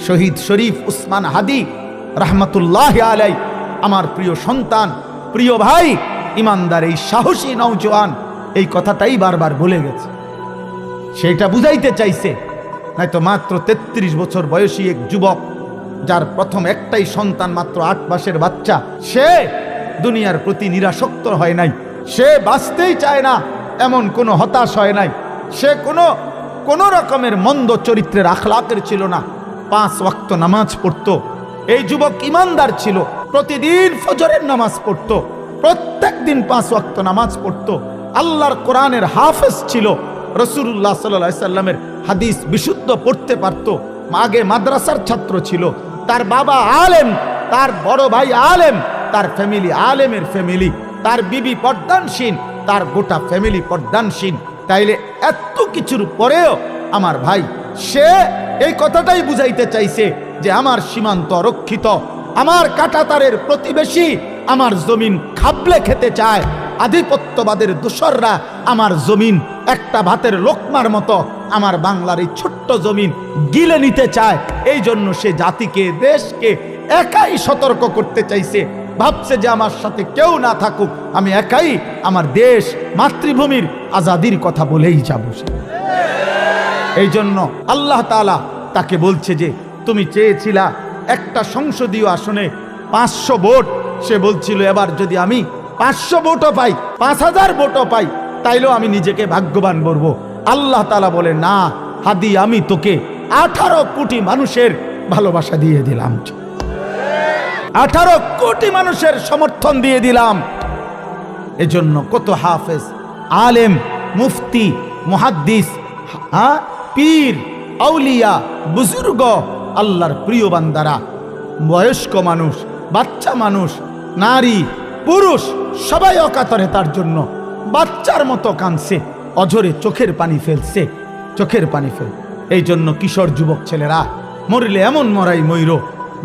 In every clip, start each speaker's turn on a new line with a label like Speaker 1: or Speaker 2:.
Speaker 1: শহীদ শরীফ উসমান হাদি রহমতুল্লাহ আলাই, আমার প্রিয় সন্তান, প্রিয় ভাই, ইমানদার এই সাহসী নওজোয়ান এই কথাটাই বারবার বলে গেছে। সেটা বুঝাইতে চাইছে, নয়তো মাত্র 33 বছর বয়সী এক যুবক, যার প্রথম একটাই সন্তান, মাত্র 8 মাসের বাচ্চা, সে দুনিয়ার প্রতি নিরাসক্ত হয় নাই, সে বাঁচতেই চায় না এমন কোনো হতাশ হয় নাই, সে কোনো রকমের মন্দ চরিত্রের আখলাকের ছিল না। 5 ওয়াক্ত নামাজ পড়তো। এই যুবক ইমানদার ছিল, প্রতিদিন ফজরের নামাজ পড়তো, প্রত্যেক দিন 5 ওয়াক্ত নামাজ পড়তো, আল্লাহর কোরআনের হাফেজ ছিল, রাসূলুল্লাহ সাল্লাল্লাহু আলাইহি সাল্লামের হাদিস বিশুদ্ধ পড়তে পারত, আগে মাদ্রাসার ছাত্র ছিল, তার বাবা আলেম, তার বড় ভাই আলেম, তার ফ্যামিলি আলেমের ফ্যামিলি, তার বিবি পর্দানশীন, তার গোটা ফ্যামিলি পর্দানশীন। তাইলে এত কিছুর পরেও আমার ভাই সে এই কথাটাই বুঝাইতে চাইছে যে আমার সীমান্ত রক্ষিত, আমার কাঁটাতারের প্রতিবেশী আমার জমিন খাবলে খেতে চায়, আধিপত্যবাদের দোসররা আমার জমিন একটা ভাতের লোকমার মতো আমার বাংলার এই ছোট্ট জমিন গিলে নিতে চায়। এই জন্য সে জাতিকে, দেশকে একাই সতর্ক করতে চাইছে, ভাবছে যে আমার সাথে কেউ না থাকুক, আমি একাই আমার দেশ মাতৃভূমির আজাদির কথা বলেই যাব। এই জন্য আল্লাহ তাআলা তাকে বলছে যে তুমি চেয়েছিলা একটা সংসদীয় আসনে 500 ভোট, সে বলছিল এবার যদি আমি 500 ভোটও পাই, 5000 ভোটও পাই, তাইলেও আমি নিজেকে ভাগ্যবান বলব। আল্লাহ তাআলা বলে না হাদি, আমি তোকে 18 কোটি মানুষের ভালোবাসা দিয়ে দিলাম, 18 কোটি মানুষের সমর্থন দিয়ে দিলাম। এজন্য কত হাফেজ, আলেম, মুফতি, মুহাদ্দিস, পীর, আউলিয়া, বুজুর্গ, আল্লাহর প্রিয় বান্দারা, বয়স্ক মানুষ, বাচ্চা মানুষ, নারী, পুরুষ সবাই অকাতরে তার জন্য বাচ্চার মতো কাঁদছে, অঝরে চোখের পানি ফেলছে, চোখের পানি ফেল। এই জন্য কিশোর যুবক ছেলেরা, মরলে এমন মরাই ময়ূর,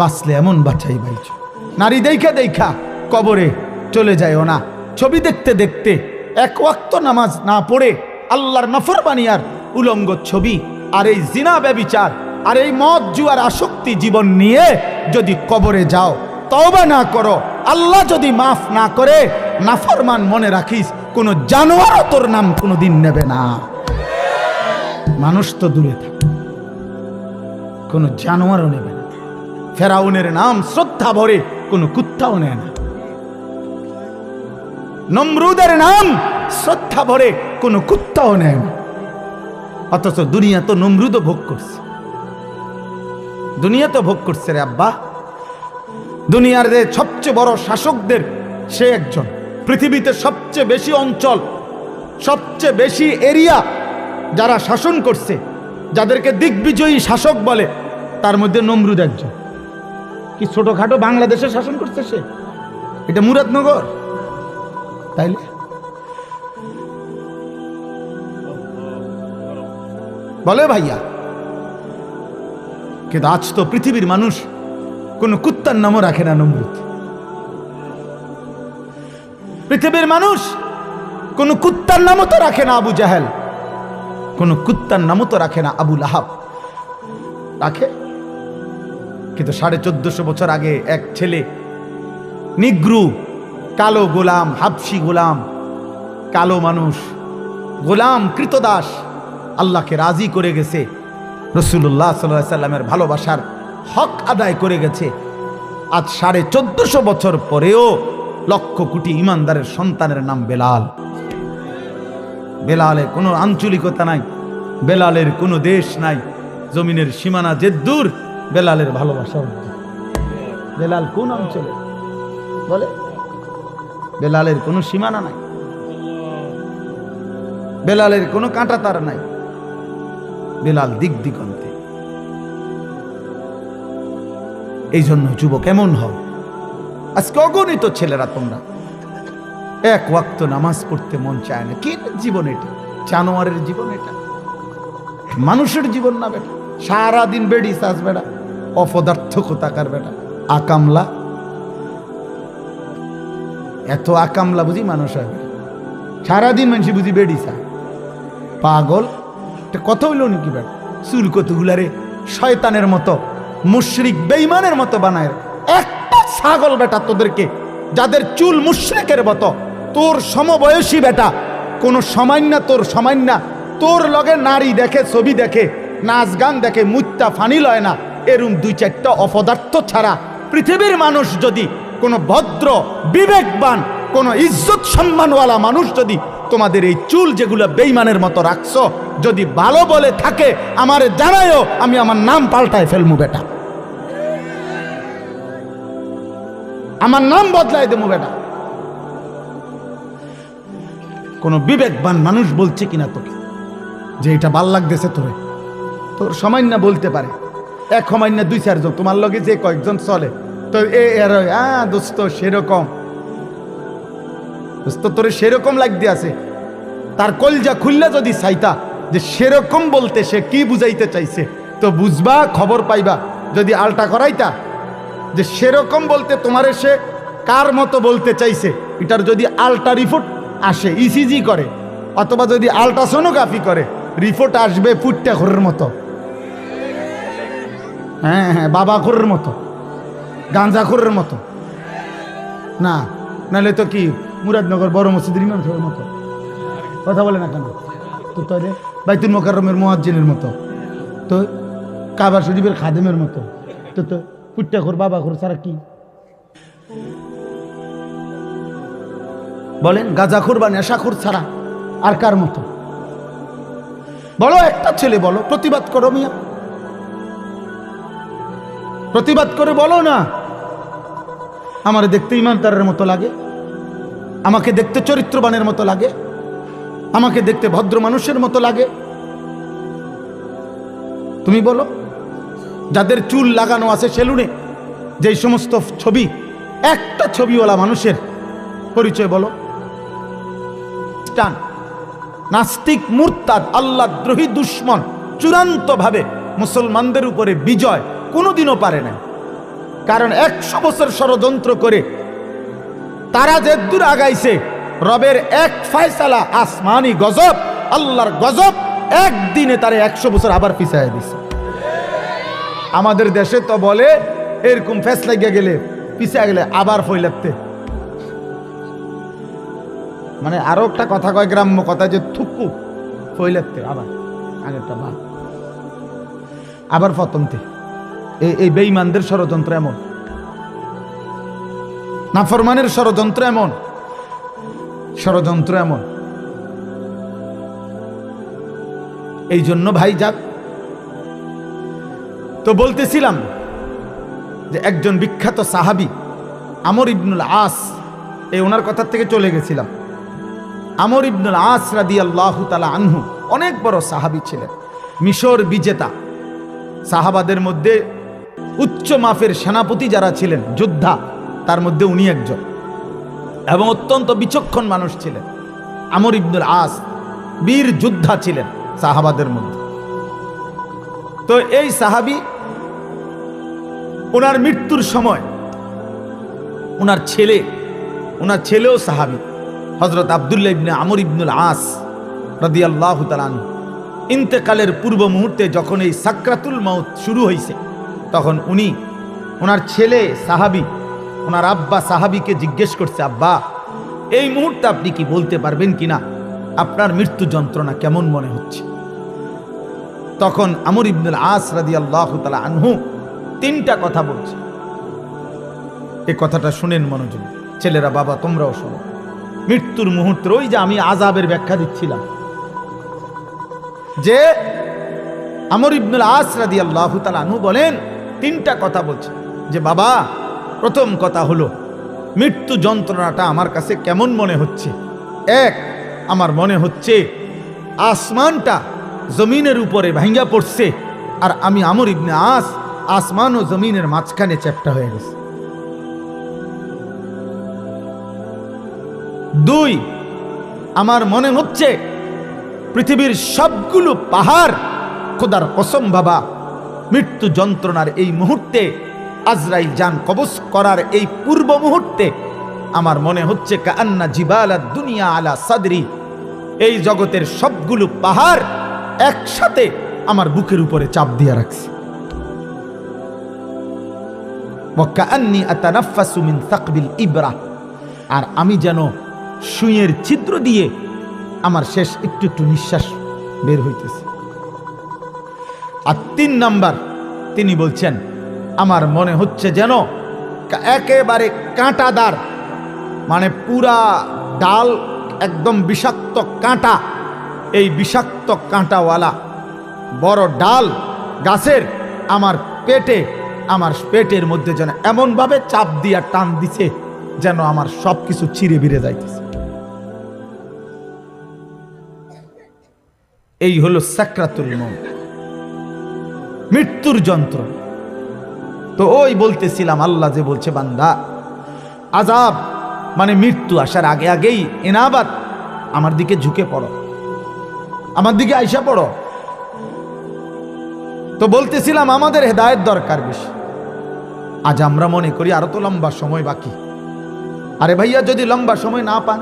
Speaker 1: বাঁচলে এমন বাঁচাই বাইছ। নারী দেখা দেখা কবরে চলে যায় না, ছবি দেখতে দেখতে 1 ওয়াক্ত নামাজ না পড়ে আল্লাহর নাফরমানি আর উলঙ্গ ছবি আর এই জিনা ব্যভিচার আর এই মদ জুয়ার আসক্তি জীবন নিয়ে যদি কবরে যাও, তওবা না করো, আল্লাহ যদি মাফ না করে, নাফরমান মনে রাখিস কোন জানোয়ারও তোর নাম কোনোদিন নেবে না। মানুষ তো দূরে থাকে, কোন জানোয়ারও নেবে না। ফেরাউনের নাম শ্রদ্ধা ভরে কোন কুত্তাও নেয় না, নমরুদের নাম শ্রদ্ধা ভরে কোন কুত্তাও নেয় না। অথচ দুনিয়া তো নমরুদও ভোগ করছে, দুনিয়া তো ভোগ করছে রে আব্বা। দুনিয়ার যে সবচেয়ে বড় শাসকদের সে একজন, পৃথিবীতে সবচেয়ে বেশি অঞ্চল, সবচেয়ে বেশি এরিয়া যারা শাসন করছে, যাদেরকে দিগ্বিজয়ী শাসক বলে, তার মধ্যে নমরুদ একজন। কি ছোটখাটো বাংলাদেশে শাসন করছে সে? এটা মুরাদনগর, তাইলে বলে ভাইয়া। কিন্তু আজ তো পৃথিবীর মানুষ কোন কুত্তার নামও রাখে না নমরুদ, পৃথিবীর মানুষ কোন কুত্তার নামও তো রাখে না আবু জাহেল, কোন কুত্তার নামও তো রাখে না আবু লাহাব। রাখে? কিন্তু 1450 বছর আগে এক ছেলে, নিগ্রু, কালো গোলাম, হাবশি গোলাম, কালো মানুষ, গোলাম, কৃতদাস, আল্লাহকে রাজি করে গেছে, রাসূলুল্লাহ সাল্লাল্লাহু আলাইহি সাল্লামের ভালোবাসার হক আদায় করে গেছে। আজ 1450 বছর পরেও লক্ষ কোটি ইমানদারের সন্তানের নাম বেলাল। বেলালের কোনো আঞ্চলিকতা নাই, বেলালের কোনো দেশ নাই, জমিনের সীমানা যে দূর, বেলালের ভালোবাসা। বেলাল কোন অঞ্চলে বলে? বেলালের কোনো সীমানা নাই, বেলালের কোনো কাঁটাতার নাই, বেলাল দিক দিগন্তে। এই জন্য যুবক এমন হও, আজকে অগণিত ছেলেরা তোমরা 1 ওয়াক্ত নামাজ পড়তে মন চায় না। কি জীবন এটা? জানোয়ারের জীবন এটা, মানুষের জীবন না বেটা। সারাদিন বেড়ি চাষ বেটা, অপদার্থ কোথাকার বেটা, আকামলা। এত আকামলা বুঝি মানুষ হয়? সারাদিন মানুষ বুঝি বেড়ি চা, পাগল। কথা হইল নাকি বেটা? চুল কতগুলারে শয়তানের মতো মুশরিক বেঈমানের মতো বানায়। একটা ছাগল বেটা তোদেরকে, যাদের চুল মুশরিকের মতো, তোর সমবয়সী বেটা, কোনো সামান্য তোর সামান্য তোর লগে নারী দেখে, ছবি দেখে, নাচ গান দেখে, মুত্তা ফানি লয় না, এরম 2-4টা অপদার্থ ছাড়া পৃথিবীর মানুষ যদি, কোনো ভদ্র বিবেকবান কোনো ইজ্জত সম্মানওয়ালা মানুষ যদি তোমাদের এই চুল যেগুলো বেঈমানের মতো রাখছো যদি ভালো বলে থাকে, আমারে জানায়ও, আমি আমার নাম পাল্টায় ফেলমু বেটা, আমার নাম বদলায় দেবো বেটা। কোন বিবেকবান মানুষ বলছে কিনা তোকে যে এটা ভাল লাগতেছে তোরে? তোর সামান্য বলতে পারে, এক সামান্য 2-4 জন তোমার লগে যে কয়েকজন চলে তো দোস্ত সেরকম, দোস্ত তোরে সেরকম লাগতে আছে, তার কলজা খুললে যদি চাইতা যে সেরকম বলতে সে কি বুঝাইতে চাইছে তো বুঝবা, খবর পাইবা। যদি আলটা করাইতা যে সেরকম বলতে তোমারে সে কার মতো বলতে চাইছে, এটার যদি আলটা রিপোর্ট আসে, ইসিজি করে অথবা যদি আলট্রাসোনোগ্রাফি করে, রিপোর্ট আসবে ফুটটা ঘরের মতো, হ্যাঁ হ্যাঁ, বাবা ঘরের মতো, গাঁজা ঘরের মতো না, নাহলে তো কি মুরাদনগর বড় মসজিদের ইমাম সাহেবের মতো কথা বলে না কেন? তো তাহলে বাইতুল মোকাররমের মুয়াজ্জিনের মতো, তো কাবা শরীফের খাদেমের মতো, তো তো ফুটটা ঘর বাবা ঘর ছাড়া কি বলেন? গাঁজাখোর বা নেশাখোর ছাড়া আর কার মতো? বলো একটা ছেলে, বলো, প্রতিবাদ করো মিয়া, প্রতিবাদ করে বলো না আমার দেখতে ইমানদারের মতো লাগে, আমাকে দেখতে চরিত্রবানের মতো লাগে, আমাকে দেখতে ভদ্র মানুষের মতো লাগে। তুমি বলো, যাদের চুল লাগানো আছে সেলুনে, যেই সমস্ত ছবি, একটা ছবিওয়ালা মানুষের পরিচয় বলো। নাস্তিক, মুরতাদ, আল্লাহদ্রোহী, দুশ্মন চূড়ান্ত ভাবে মুসলমানদের উপরে বিজয় কোনোদিনও পারে না। কারণ 100 বছর ষড়যন্ত্র করে তারা যে দূর আগাইছে, রবের এক ফয়সালা, আসমানি গজব, আল্লাহর গজব, একদিনে তারে 100 বছর আবার পিছায় দিছে। আমাদের দেশে তো বলে এরকম ফেস লাগিয়ে গেলে, পিছিয়ে গেলে আবার ফইলাতে, মানে আরো একটা কথা কয়, গ্রাম্য কথা, যে থুকু ফইলাতে আবার আগেরটা বা আবার ফতমতে। এই বেঈমানদের ষড়যন্ত্র এমন, নাফরমানের ষড়যন্ত্র এমন, ষড়যন্ত্র এমন। এই জন্য ভাই যাক, তো বলতেছিলাম যে একজন বিখ্যাত সাহাবী আমর ইবনুল আস, এই ওনার কথা থেকে চলে গেছিলাম। আমর ইবনুল আস রাদিয়াল্লাহু তাআলা আনহু অনেক বড় সাহাবী ছিলেন, মিশর বিজেতা, সাহাবাদের মধ্যে উচ্চ মাপের সেনাপতি যারা ছিলেন, যোদ্ধা, তার মধ্যে উনি একজন, এবং অত্যন্ত বিচক্ষণ মানুষ ছিলেন। আমর ইবনুল আস বীর যোদ্ধা ছিলেন সাহাবাদের মধ্যে। তো এই সাহাবী, ওনার মৃত্যুর সময় ওনার ছেলেও সাহাবী, হযরত আব্দুল্লাহ ইবনে আমর ইবনুল আস রাদিয়াল্লাহু তাআলা আনহু, ইন্তেকালের পূর্ব মুহূর্তে যখন এই সাকরাতুল মাউত শুরু হয়েছে, তখন ওনার ছেলে সাহাবী, ওনার আব্বা সাহাবীকে জিজ্ঞেস করছে, আব্বা এই মুহূর্তে আপনি কি বলতে পারবেন কিনা আপনার মৃত্যু যন্ত্রণা কেমন মনে হচ্ছে? তখন আমর ইবনুল আস রাদিয়াল্লাহু তাআলা আনহু 3টা কথা বলছে। এই কথাটা শুনেন মনোযোগ, ছেলেরা, বাবা তোমরাও শোনো। মৃত্যুর মুহূর্তে, ওই যে আমি আযাবের ব্যাখ্যা দিচ্ছিলাম, যে আমর ইবনুল আস রাদিয়াল্লাহু তাআলা আনহু বলেন, 3টা কথা বলছে, যে বাবা, প্রথম কথা হলো মৃত্যু যন্ত্রণাটা আমার কাছে কেমন মনে হচ্ছে। 1, আমার মনে হচ্ছে আসমানটা জমিনের উপরে ভাঙ্গা পড়ছে, আর আমি আমর ইবনে আস আসমান ও জমিনের মাঝখানে চ্যাপ্টা হয়ে গেছে। 2, আমার মনে হচ্ছে পৃথিবীর সবগুলো পাহাড়, খোদার কসম বাবা, মৃত্যু যন্ত্রণার এই মুহূর্তে, আজরাইল জান কবজ করার এই পূর্ব মুহূর্তে আমার মনে হচ্ছে কান্না জিবালাদ দুনিয়া আলা সাদরি, এই জগতের সবগুলো পাহাড় একসাথে আমার বুকের উপরে চাপ দিয়ে রাখছে। ওয়া কাআন্নী আতানাফাসু মিন সাকবিল ইবরা, আর আমি যেন সুইয়ের ছিদ্র দিয়ে আমার শেষ একটু একটু নিঃশ্বাস বের হইতেছে। আর 3 নাম্বার তিনি বলছেন, আমার মনে হচ্ছে যেন একেবারে কাঁটাদার, মানে পুরা ডাল একদম বিষাক্ত কাঁটা, এই বিষাক্ত কাঁটাওয়ালা বড় ডাল গাছের আমার পেটের মধ্যে যেন এমনভাবে চাপ দিয়া টান দিছে যেন আমার সব কিছু ছিঁড়ে বিড়ে যাইতেছে। এই হলো সাকরাতুল মউত, মৃত্যুর যন্ত্র। তো ওই বলতেছিলাম, আল্লাহ যে বলছে বান্দা আযাব মানে মৃত্যু আসার আগে আগেই ইনাবাত, আমার দিকে ঝুঁকে পড়ো, আমার দিকে আইসা পড়ো। তো বলতেছিলাম আমাদের হেদায়েত দরকার বেশি। আজ আমরা মনে করি আরো তো লম্বা সময় বাকি। আরে ভাইয়া, যদি লম্বা সময় না পান,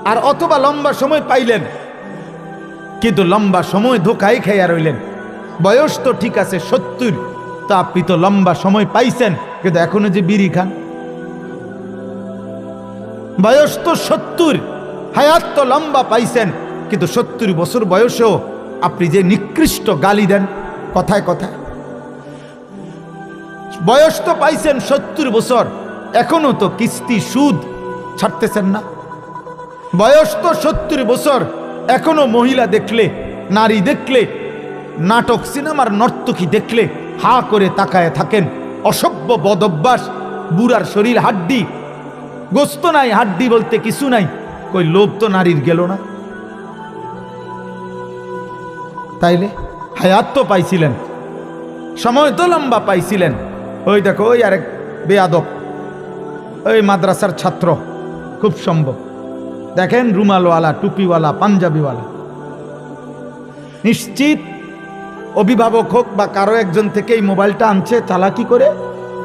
Speaker 1: আর অথবা লম্বা সময় পাইলেন কিন্তু লম্বা সময় ধোকায় খাইয়া রইলেন, বয়স তো ঠিক আছে 70, তা আপনি তো লম্বা সময় পাইছেন কিন্তু এখনো যে বিড়ি খান। বয়স তো 70, হায়াত তো লম্বা পাইছেন, কিন্তু 70 বছর বয়সেও আপনি যে নিকৃষ্ট গালি দেন কথায় কথায়। বয়স তো পাইছেন 70 বছর, এখনো তো কিস্তি সুদ ছাড়তেছেন না। বয়স তো 70 বছর, এখনো মহিলা দেখলে, নারী দেখলে, নাটক সিনেমার নর্তকী দেখলে হা করে তাকায় থাকেন। অসভ্য বদভ্যাস, বুড়ার শরীর হাড্ডি, গোস্ত নাই, হাড্ডি বলতে কিছু নাই। কই লোভ তো নারীর গেল না? তাইলে হায়াত তো পাইছিলেন, সময় তো লম্বা পাইছিলেন। ওই দেখো, ওই আরেক বেয়াদব, ওই মাদ্রাসার ছাত্র, খুব সম্ভব দেখেন, রুমালওয়ালা, টুপিওয়ালা, পাঞ্জাবিওয়ালা, নিশ্চিত অভিভাবক হোক বা কারো একজন থেকে এই মোবাইলটা আনছে চালাকি করে,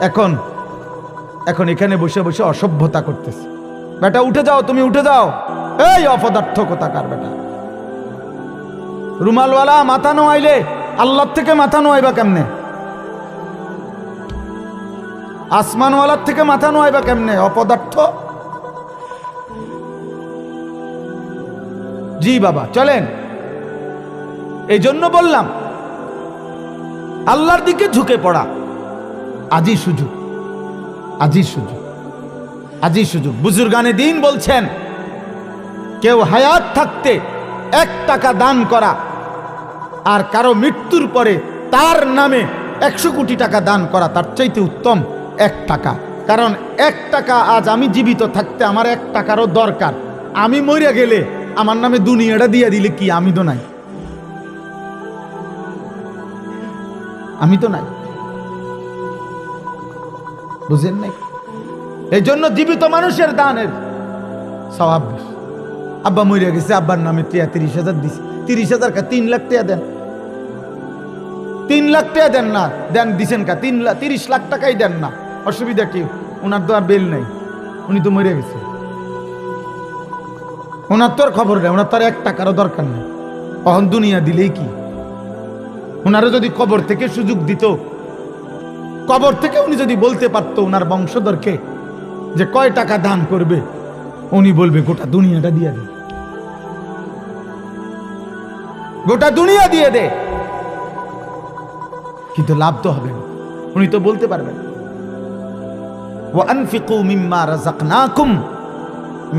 Speaker 1: এখন এখানে বসে বসে অসভ্যতা করতেছে। বেটা উঠে যাও, তুমি উঠে যাও, এই অপদার্থ কোথাকার বেটা। রুমালওয়ালা মাথা নোয়াইলে আল্লাহর থেকে মাথা নোয়াইবা কেমনে? আসমানওয়ালার থেকে মাথা নোয়াইবা কেমনে? অপদার্থ। জি বাবা, চলেন। এই জন্য বললাম আল্লাহর দিকে ঝুঁকে পড়া আজই সুযোগ, আজই সুযোগ, আজই সুযোগ। বুজুর্গানে দিন বলছেন, কেউ হায়াত থাকতে 1 টাকা দান করা আর কারো মৃত্যুর পরে তার নামে 100 কোটি টাকা দান করা তার চাইতে উত্তম 1 টাকা। কারণ 1 টাকা আজ আমি জীবিত থাকতে আমার 1 টাকারও দরকার। আমি মরে গেলে আমার নামে দুনিয়াটা দিয়ে দিলে কি? আমি তো নাই, আমি তো নাই, বুঝেন নাই? এই জন্য জীবিত মানুষের দানের সওয়াব বেশি। আব্বা মরে গেছে, আব্বার নামে 30,000 দিছে, 30,000 কা 3 লাখ টাকা দেন, 3 লাখ টাকা দেন না, দেন দিছেন কা 30 লাখ টাকাই দেন না, অসুবিধা কি? ওনার তো আর বেল নাই, উনি তো মরে গেছে, ওনার তো আর খবর নেই, ওনার তো আর 1 টাকারও দরকার নেই। অহন দুনিয়া দিলেই কি? ওনারও যদি কবর থেকে সুযোগ দিত, কবর থেকে উনি যদি বলতে পারতো ওনার বংশধরকে যে কয় টাকা দান করবে, উনি বলবে গোটা দুনিয়াটা দিয়ে দে, গোটা দুনিয়া দিয়ে দে, কিন্তু লাভ তো হবে না। উনি তো বলতে পারবেন, ওয়া আনফিকু মিম্মা রাযাকনাকুম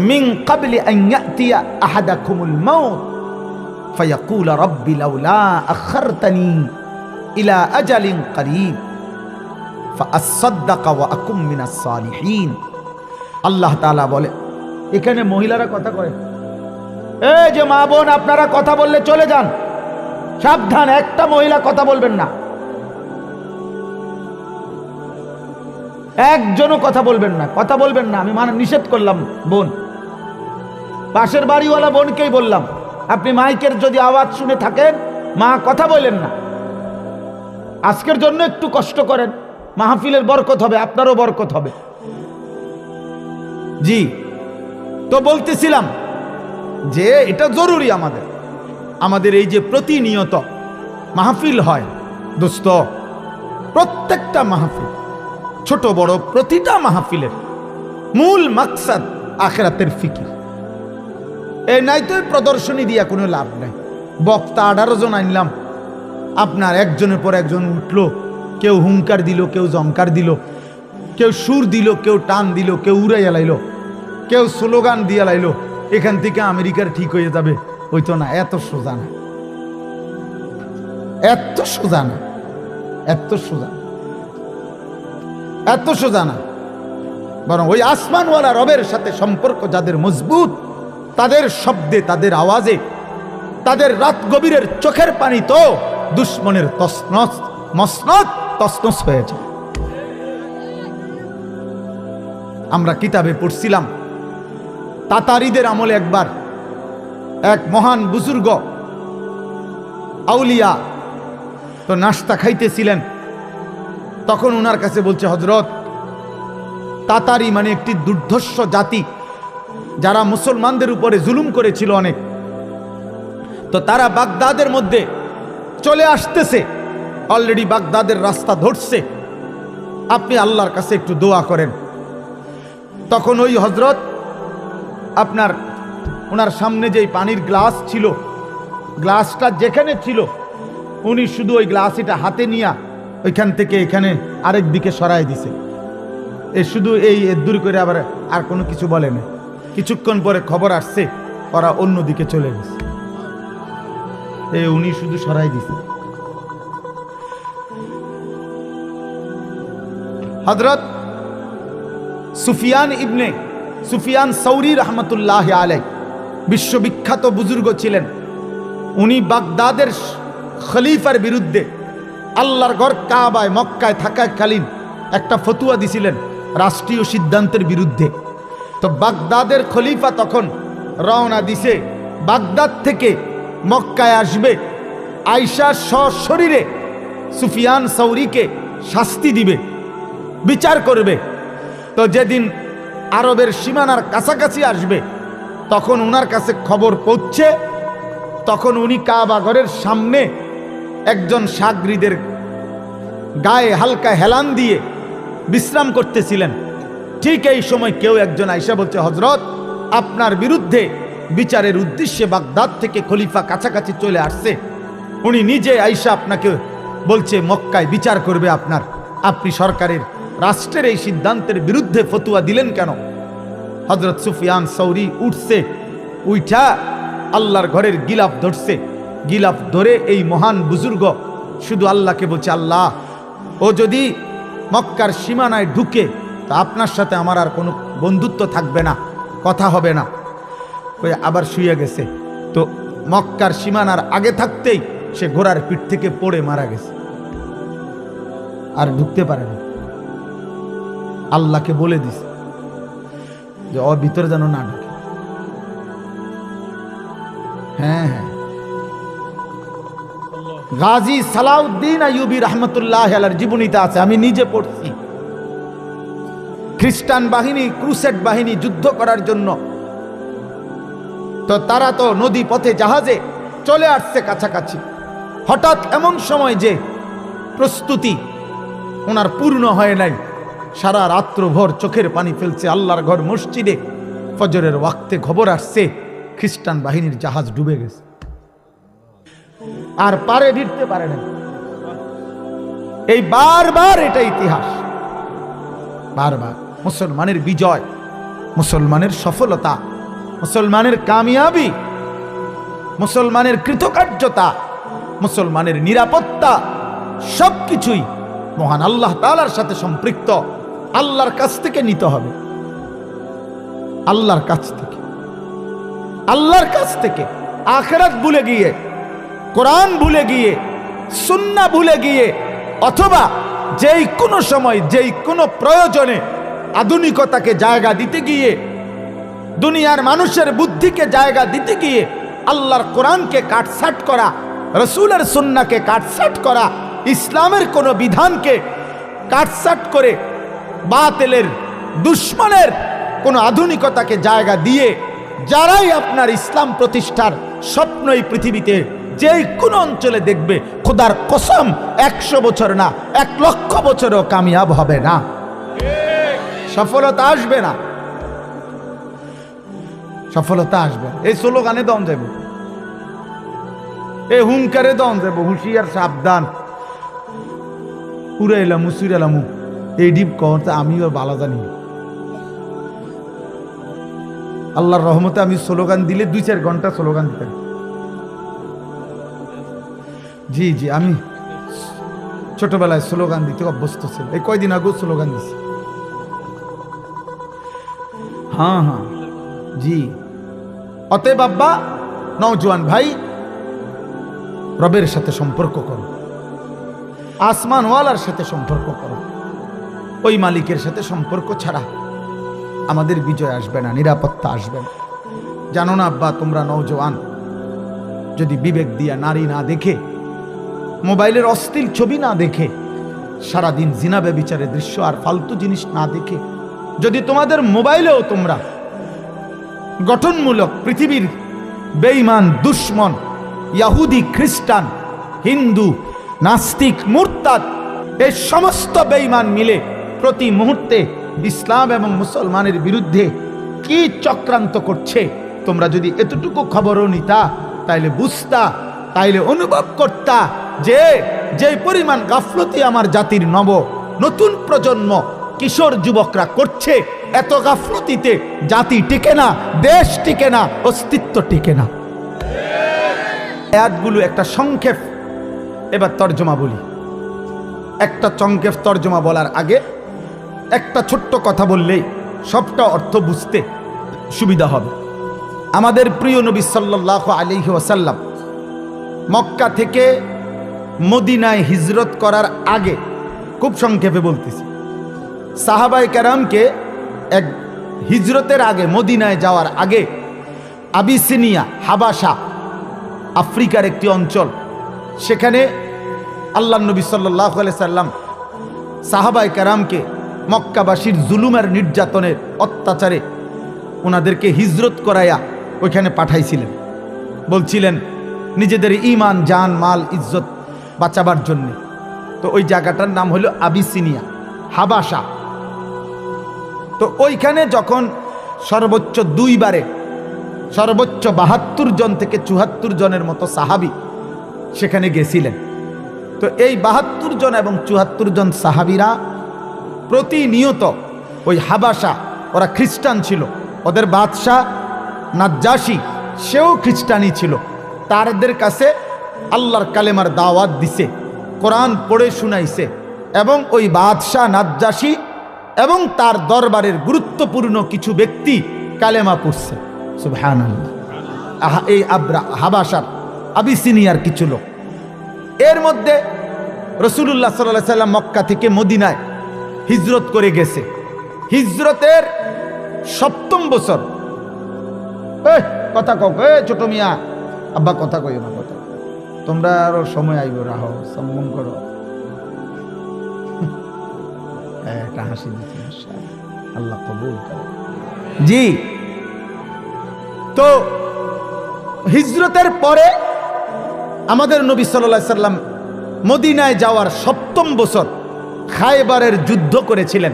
Speaker 1: মিন ক্বাবলি আন ইয়াতিয়া আহাদাকুমুল মাউত ফায়াকুল রাব্বি লাউলা আখারতানি ইলা আজালিন করিব ফাআসাদদাকা ওয়া আকুম মিনাস সালিহিন। আল্লাহ তাআলা বলে, এখানে মহিলারা কথা কয়, এই যে মা বোন, আপনারা কথা বললে চলে যান, সাবধান, একটা মহিলা কথা বলবেন না, একজনও কথা বলবেন না, কথা বলবেন না, আমি নিষেধ করলাম। বোন, পাশের বাড়িওয়ালা বোনকেই বললাম, আপনি মাইকের যদি আওয়াজ শুনে থাকেন, মা কথা বলেন না, আজকের জন্য একটু কষ্ট করেন, মাহফিলের বরকত হবে, আপনারও বরকত হবে। জি, তো বলতেছিলাম যে এটা জরুরি আমাদের এই যে প্রতিনিয়ত মাহফিল হয়, দোস্ত প্রত্যেকটা মাহফিল, ছোট বড় প্রতিটা মাহফিলের মূল মাকসাদ আখিরাতের ফিকির। এই নাই তো প্রদর্শনী দিয়া কোনো লাভ নাই। বক্তা 18 জন আনলাম, আপনার একজনের পর একজন উঠলো, কেউ হুঙ্কার দিল, কেউ জমকার দিল, কেউ সুর দিল, কেউ টান দিল, কেউ উড়াইয়া লাইল, কেউ স্লোগান দিয়া লাইল, এখান থেকে আমেরিকার ঠিক হয়ে যাবে। ওই তো না, এত সোজা না, এত সোজা না, এত সোজা, এত সোজা না। বরং ওই আসমানওয়ালা রবের সাথে সম্পর্ক যাদের মজবুত, তাদের শব্দে, তাদের আওয়াজে, তাদের রাত গভীরের চোখের পানি তো দুশ্মনের তসনস মসনদ তসনস হয়ে যায়। আমরা কিতাবে পড়ছিলাম, তাতারিদের আমলে একবার এক মহান বুজুর্গ আউলিয়া তো নাস্তা খাইতেছিলেন। তখন ওনার কাছে বলছে, হযরত, তাতারি মানে একটি দুর্ধর্ষ জাতি, যারা মুসলমানদের উপরে জুলুম করেছিল অনেক। তো তারা বাগদাদের মধ্যে চলে আসতেছে, অলরেডি বাগদাদের রাস্তা ধরছে, আপনি আল্লাহর কাছে একটু দোয়া করেন। তখন ওই হযরত আপনার ওনার সামনে যেই পানির গ্লাস ছিল, গ্লাসটা যেখানে ছিল উনি শুধু ওই গ্লাসটা হাতে নিয়ে ওইখান থেকে এখানে আরেক দিকে সরাই দিছে। শুধু এই দূর করে আবার আর কোনো কিছু বলে না। কিছুক্ষণ পরে খবর আসছে ওরা অন্যদিকে চলে গেছে, উনি শুধু সরাই দিছে। হযরত সুফিয়ান সৌরি রহমতুল্লাহ আলাইহি বিশ্ববিখ্যাত বুজুর্গ ছিলেন। উনি বাগদাদের খলিফার বিরুদ্ধে আল্লাহর ঘর কাবায় মক্কায় থাকাকালীন একটা ফতুয়া দিছিলেন রাষ্ট্রীয় সিদ্ধান্তের বিরুদ্ধে। তো বাগদাদের খলিফা তখন রওনা দিছে, বাগদাদ থেকে মক্কায় আসবে, আয়েশা সশরীরে সুফিয়ান সৌরিকে শাস্তি দিবে, বিচার করবে। তো যেদিন আরবের সীমানার কাছাকাছি আসবে তখন উনার কাছে খবর পৌঁছে, তখন উনি কাবা ঘরের সামনে একজন সাগরিদের গায়ে হালকা হেলান দিয়ে বিশ্রাম করতেছিলেন। ঠিক এই সময় কেউ একজন আয়েশা বলছে, হযরত, আপনার বিরুদ্ধে বিচারের উদ্দেশ্যে বাগদাদ থেকে খলিফা কাছাকাছি চলে আসছে, উনি নিজে আয়েশা আপনাকে বলছে মক্কায় বিচার করবে আপনার, আপনি সরকারের রাষ্ট্রের এই সিদ্ধান্তের বিরুদ্ধে ফতুয়া দিলেন কেন? হযরত সুফিয়ান সৌরি উঠছে, উঠা আল্লাহর ঘরের গিলাফ ধরছে, গিলাফ ধরে এই মহান বুজুর্গ শুধু আল্লাহকে বলছে, আল্লাহ, ও যদি মক্কার সীমানায় ঢুকে তা আপনার সাথে আমার আর কোনো বন্ধুত্ব থাকবে না, কথা হবে না। ওই আবার শুয়ে গেছে। তো মক্কার সীমানার আগে থাকতেই সে ঘোড়ার পিঠ থেকে পড়ে মারা গেছে, আর ঢুকতে পারে না। আল্লাহকে বলে দিছে যে ও ভিতরে যেন না ঢুকে। হ্যাঁ হ্যাঁ, গাজী সালাউদ্দিন আইয়ুবী রহমতুল্লাহ আলাইহির জীবনীতে আছে, আমি নিজে পড়ছি। খ্রিস্টান বাহিনী, ক্রুসেড বাহিনী যুদ্ধ করার জন্য তো তারা তো নদী পথে জাহাজে চলে আসছে কাছাকাছি। হঠাৎ এমন সময় যে প্রস্তুতি ওনার পূর্ণ হয় নাই, সারা রাত্রভর চোখের পানি ফেলছে। আল্লাহর ঘর মসজিদে ফজরের ওয়াক্তে খবর আসছে খ্রিস্টান বাহিনীর জাহাজ ডুবে গেছে, আর পারে ভিড়তে পারে না। এই বারবার এটা ইতিহাস, বারবার মুসলমানের বিজয়, মুসলমানের সফলতা, মুসলমানের কামিয়াবি, মুসলমানের কৃতকার্যতা, মুসলমানের নিরাপত্তা সবকিছুই মহান আল্লাহ তাআলার সাথে সম্পৃক্ত। আল্লাহর কাছ থেকে নিতে হবে, আল্লাহর কাছ থেকে, আল্লাহর কাছ থেকে। আখিরাত ভুলে গিয়ে, কোরআন ভুলে গিয়ে, সুন্নাহ ভুলে গিয়ে, অথবা যেই কোনো সময় যেই কোনো প্রয়োজনে আধুনিকতাকে জায়গা দিতে গিয়ে, দুনিয়ার মানুষের বুদ্ধিকে জায়গা দিতে গিয়ে আল্লাহর কোরআনকে কাটছাট করা, রাসূলের সুন্নাহকে কাটছাট করা, ইসলামের কোনো বিধানকে কাটছাট করে বাতিলের, দুশ্মনের কোনো আধুনিকতাকে জায়গা দিয়ে যারাই আপনার ইসলাম প্রতিষ্ঠার স্বপ্ন এই পৃথিবীতে যে কোনো অঞ্চলে দেখবে, খোদার কসম 100 বছর না 1,00,000 বছরও কামিয়াব হবে না, সফলতা আসবে না, সফলতা আসবে। এই স্লোগানে দম যাবো, এই হুঙ্কারে দম যাবো, হুঁশিয়ার সাবধান, উড়ে এলাম মুসির এলাম, এই ডিপ কহতে আমি ওর বালা জানি। আল্লাহর রহমতে আমি স্লোগান দিলে 2-4 ঘন্টা স্লোগান দিতাম। জি জি, আমি ছোটবেলায় স্লোগান দিতে অভ্যস্ত ছিল, এই কয়দিন আগেও স্লোগান দিছি। হ্যাঁ হ্যাঁ জি। অতএব আব্বা, নওজোয়ান ভাই, রবের সাথে সম্পর্ক করো, আসমানওয়ালার সাথে সম্পর্ক করো। ওই মালিকের সাথে সম্পর্ক ছাড়া আমাদের বিজয় আসবে না, নিরাপত্তা আসবে না। জানো না আব্বা, তোমরা নওজোয়ান যদি বিবেক দিয়া নারী না দেখে, মোবাইলের অশ্লীল ছবি না দেখে, সারাদিন জিনা ব্যভিচারের দৃশ্য আর ফালতু জিনিস না দেখে, যদি তোমাদের মোবাইলেও তোমরা গঠনমূলক পৃথিবীর বেঈমান, দুশ্মন, ইহুদি, খ্রিস্টান, হিন্দু, নাস্তিক, মুরতাদ, এই সমস্ত বেঈমান মিলে প্রতি মুহূর্তে ইসলাম এবং মুসলমানের বিরুদ্ধে কি চক্রান্ত করছে, তোমরা যদি এতটুকু খবরও নিতা, তাইলে বুঝতা, তাইলে অনুভব করতা যে পরিমাণ গাফলতি আমার জাতির নতুন প্রজন্ম, কিশোর যুবকরা করছে, এত গাফলতিতে জাতি টিকে না, দেশ টিকে না, অস্তিত্ব টিকে না। আয়াতগুলো একটা সংক্ষেপ এবার তর্জমা বলি। একটা সংক্ষেপ তর্জমা বলার আগে একটা ছোট্ট কথা বললেই সবটা অর্থ বুঝতে সুবিধা হবে। আমাদের প্রিয় নবী সাল্লাল্লাহু আলাইহি ওয়াসাল্লাম মক্কা থেকে মদিনায় হিজরত করার আগে, খুব সংক্ষেপে বলতেছি, সাহাবায়ে কেরামকে এক হিজরতের আগে, মদিনায় যাওয়ার আগে আবিসিনিয়া, হাবাসা, আফ্রিকার একটি অঞ্চল, সেখানে আল্লাহর নবী সাল্লাল্লাহু আলাইহি সাল্লাম সাহাবায়ে কেরামকে মক্কাবাসীর জুলুমের, নির্যাতনের, অত্যাচারে ওনাদেরকে হিজরত করাইয়া ওইখানে পাঠাইছিলেন। বলছিলেন নিজেদের ঈমান, জান, মাল, ইজ্জত বাঁচাবার জন্য। তো ওই জায়গাটার নাম হলো আবিসিনিয়া, হাবাসা। তো ওইখানে যখন সর্বোচ্চ 2 বারে সর্বোচ্চ 72 জন থেকে 74 জনের মতো সাহাবী সেখানে গেছিলেন। তো এই 72 জন এবং 74 জন সাহাবীরা প্রতিনিয়ত ওই হাবাসা, ওরা খ্রিস্টান ছিল, ওদের বাদশাহ নাজ্জাশী সেও খ্রিস্টানই ছিল, তাদের কাছে আল্লাহর কালেমার দাওয়াত দিছে, কোরআন পড়ে শুনাইছে, এবং ওই বাদশাহ নাজ্জাশী এবং তার দরবারের গুরুত্বপূর্ণ কিছু ব্যক্তি কালেমা পড়ছে। সুবহানাল্লাহ। এই হাবাসার, আবিসিনিয়ার কিছু লোক। এর মধ্যে রাসূলুল্লাহ সাল্লাল্লাহু আলাইহি সাল্লাম মক্কা থেকে মদিনায় হিজরত করে গেছে। হিজরতের 7ম বছর। কথা কও, ছোট মিয়া, আব্বা কথা কইও না, কথা তোমরা আরো সময় আইব, রাহ, সম্মান করো। একটা হাসি দিচ্ছি, আল্লাহ কবুল করে। জি, তো হিজরতের পরে আমাদের নবী সাল্লাল্লাহু আলাইহি সাল্লাম মদিনায় যাওয়ার 7ম বছর খায়বারের যুদ্ধ করেছিলেন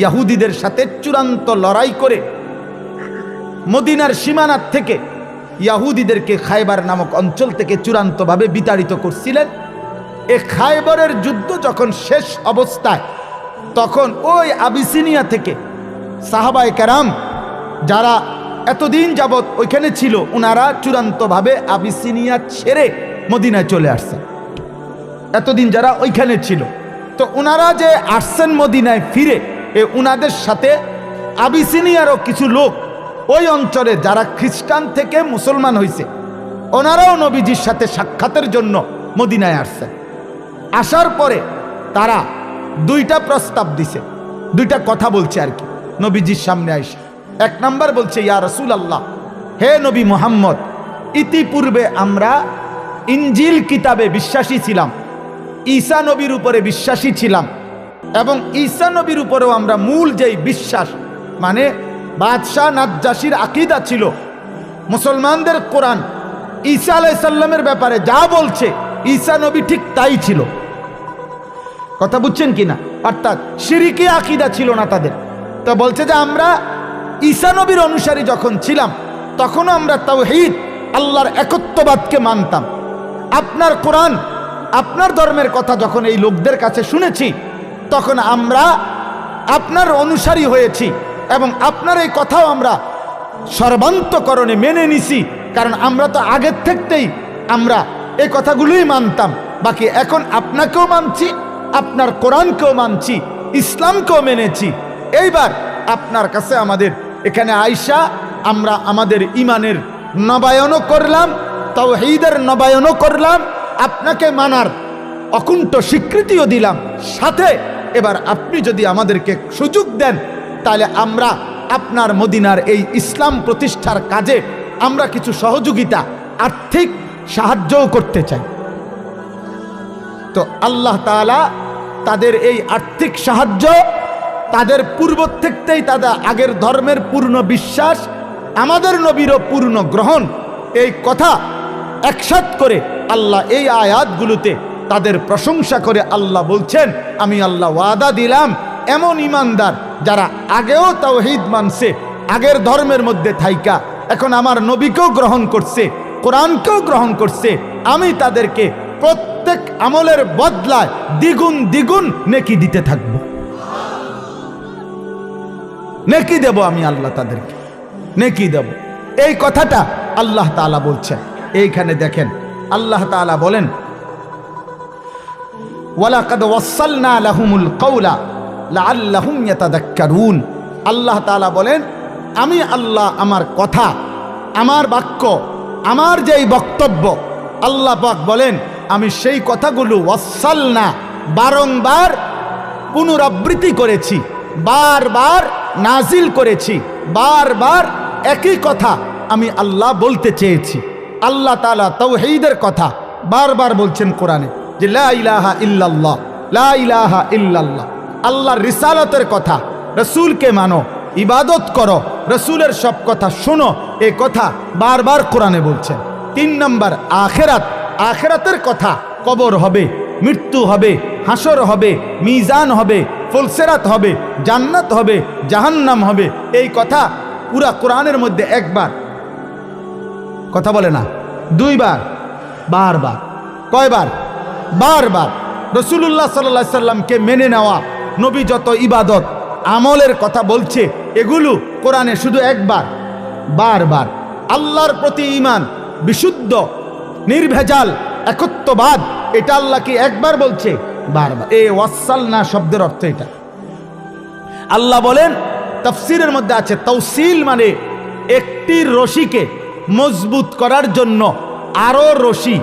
Speaker 1: ইহুদিদের সাথে। চূড়ান্ত লড়াই করে মদিনার সীমানার থেকে ইহুদিদেরকে খায়বার নামক অঞ্চল থেকে চূড়ান্তভাবে বিতাড়িত করছিলেন। এই খায়বারের যুদ্ধ যখন শেষ অবস্থায়, তখন ওই আবিসিনিয়া থেকে সাহাবায়ে কেরাম যারা এতদিন যাবৎ ওইখানে ছিল, ওনারা চূড়ান্তভাবে আবিসিনিয়া ছেড়ে মদিনায় চলে আসছেন। এতদিন যারা ওইখানে ছিল, তো ওনারা যে আসছেন মদিনায় ফিরে, ওনাদের সাথে আবিসিনিয়ারও কিছু লোক ওই অঞ্চলে যারা খ্রিস্টান থেকে মুসলমান হয়েছে, ওনারাও নবীজির সাথে সাক্ষাতের জন্য মদিনায় আসছেন। আসার পরে তারা 2টা প্রস্তাব দিছে, 2টা কথা বলছে আর কি নবীজির সামনে আইসা। 1 নাম্বার বলছে, ইয়া রাসূলুল্লাহ, হে নবী মুহাম্মদ, ইতিপূর্বে আমরা ইনজিল কিতাবে বিশ্বাসী ছিলাম, ঈসা নবীর উপরে বিশ্বাসী ছিলাম, এবং ঈসা নবীর উপরেও আমরা মূল যেই বিশ্বাস, মানে বাদশাহ নাজ্জাশীর আকীদা ছিল, মুসলমানদের কোরআন ঈসা আলাইহিস সালামের ব্যাপারে যা বলছে ঈসা নবী ঠিক তাই ছিল। কথা বুঝছেন কিনা? অর্থাৎ শিরকি আকীদা ছিল না তাদের। তো বলছে যে আমরা ঈসা নবীর অনুসারী যখন ছিলাম তখনও আমরা তাওহীদ, আল্লাহর একত্ববাদকে মানতাম। আপনার কোরআন, আপনার ধর্মের কথা যখন এই লোকদের কাছে শুনেছি তখন আমরা আপনার অনুসারী হয়েছি এবং আপনার এই কথাও আমরা সর্বান্তকরণে মেনে নিছি, কারণ আমরা তো আগের থেকেই আমরা এই কথাগুলোই মানতাম। বাকি এখন আপনাকেও মানছি, আপনার কোরআনকেও মানছি, ইসলামকেও মেনেছি। এইবার আপনার কাছে আমাদের এখানে আইসা আমরা আমাদের ইমানের নবায়নও করলাম, তাওহীদের নবায়নও করলাম, আপনাকে মানার অকুণ্ঠ স্বীকৃতিও দিলাম। সাথে এবার আপনি যদি আমাদেরকে সুযোগ দেন তাহলে আমরা আপনার মদিনার এই ইসলাম প্রতিষ্ঠার কাজে আমরা কিছু সহযোগিতা, আর্থিক সাহায্যও করতে চাই। তো আল্লাহ তাআলা তাদের এই আর্থিক সাহায্য, তাদের পূর্ব থেকেই তাদের আগের ধর্মের পূর্ণ বিশ্বাস, আমাদের নবীরও পূর্ণ গ্রহণ, এই কথা একসাথ করে আল্লাহ এই আয়াতগুলোতে তাদের প্রশংসা করে আল্লাহ বলছেন, আমি আল্লাহ ওয়াদা দিলাম এমন ইমানদার যারা আগেও তাওহীদ মানছে, আগের ধর্মের মধ্যে থাইকা এখন আমার নবীকেও গ্রহণ করছে, কোরআনকেও গ্রহণ করছে, আমি তাদেরকে প্রত্যেক আমলের বদলায় দ্বিগুণ দ্বিগুণ নেকি দিতে থাকব। নেকি দেব আমি আল্লাহ, তাদেরকে নেকি দেব। এই কথাটা আল্লাহ তাআলা বলছেন। এইখানে দেখেন আল্লাহ তাআলা বলেন, ওয়ালাকাদ ওয়াসালনা লাহুমুল কাওলা লাআল্লাহুম ইয়াতাযাক্কারুন। আল্লাহ তাআলা বলেন, আমি আল্লাহ আমার কথা, আমার বাক্য, আমার যেই বক্তব্য, আল্লাহ পাক বলেন আমি সেই কথাগুলো ওয়াসালনা বারংবার পুনরাবৃত্তি করেছি, বারবার নাজিল করেছি, বারবার একই কথা আমি আল্লাহ বলতে চেয়েছি। আল্লাহ তাআলা তাওহীদের কথা বারবার বলছেন কোরআনে যে লা ইলাহা ইল্লাল্লাহ, লা ইলাহা ইল্লাল্লাহ। আল্লাহর রিসালাতের কথা, রসুলকে মানো, ইবাদত করো, রসুলের সব কথা শোনো, এই কথা বারবার কোরআনে বলছেন। 3 নম্বর আখিরাত, আখিরাতের কথা, কবর হবে, মৃত্যু হবে, হাসর হবে, মিজান হবে, ফুলসিরাত হবে, জান্নাত হবে, জাহান্নাম হবে, এই কথা পুরা কোরআনের মধ্যে একবার, কথা বলে না, 2 বার, বারবার। কয়বার? বারবার। রাসূলুল্লাহ সাল্লাল্লাহু আলাইহি সাল্লামকে মেনে নেওয়া, নবী যত ইবাদত আমলের কথা বলছে এগুলো কোরআনে শুধু একবার, বারবার। আল্লাহর প্রতি ঈমান, বিশুদ্ধ নির্ভেজাল একত্ববাদ, এটা আল্লাহ কি একবার বলছে? বারবার। এই ওয়াসালনা শব্দের অর্থ এটা। আল্লাহ বলেন, তাফসীরের মধ্যে আছে তাওসিল মানে একটি রশিকে মজবুত করার জন্য আরো রশি,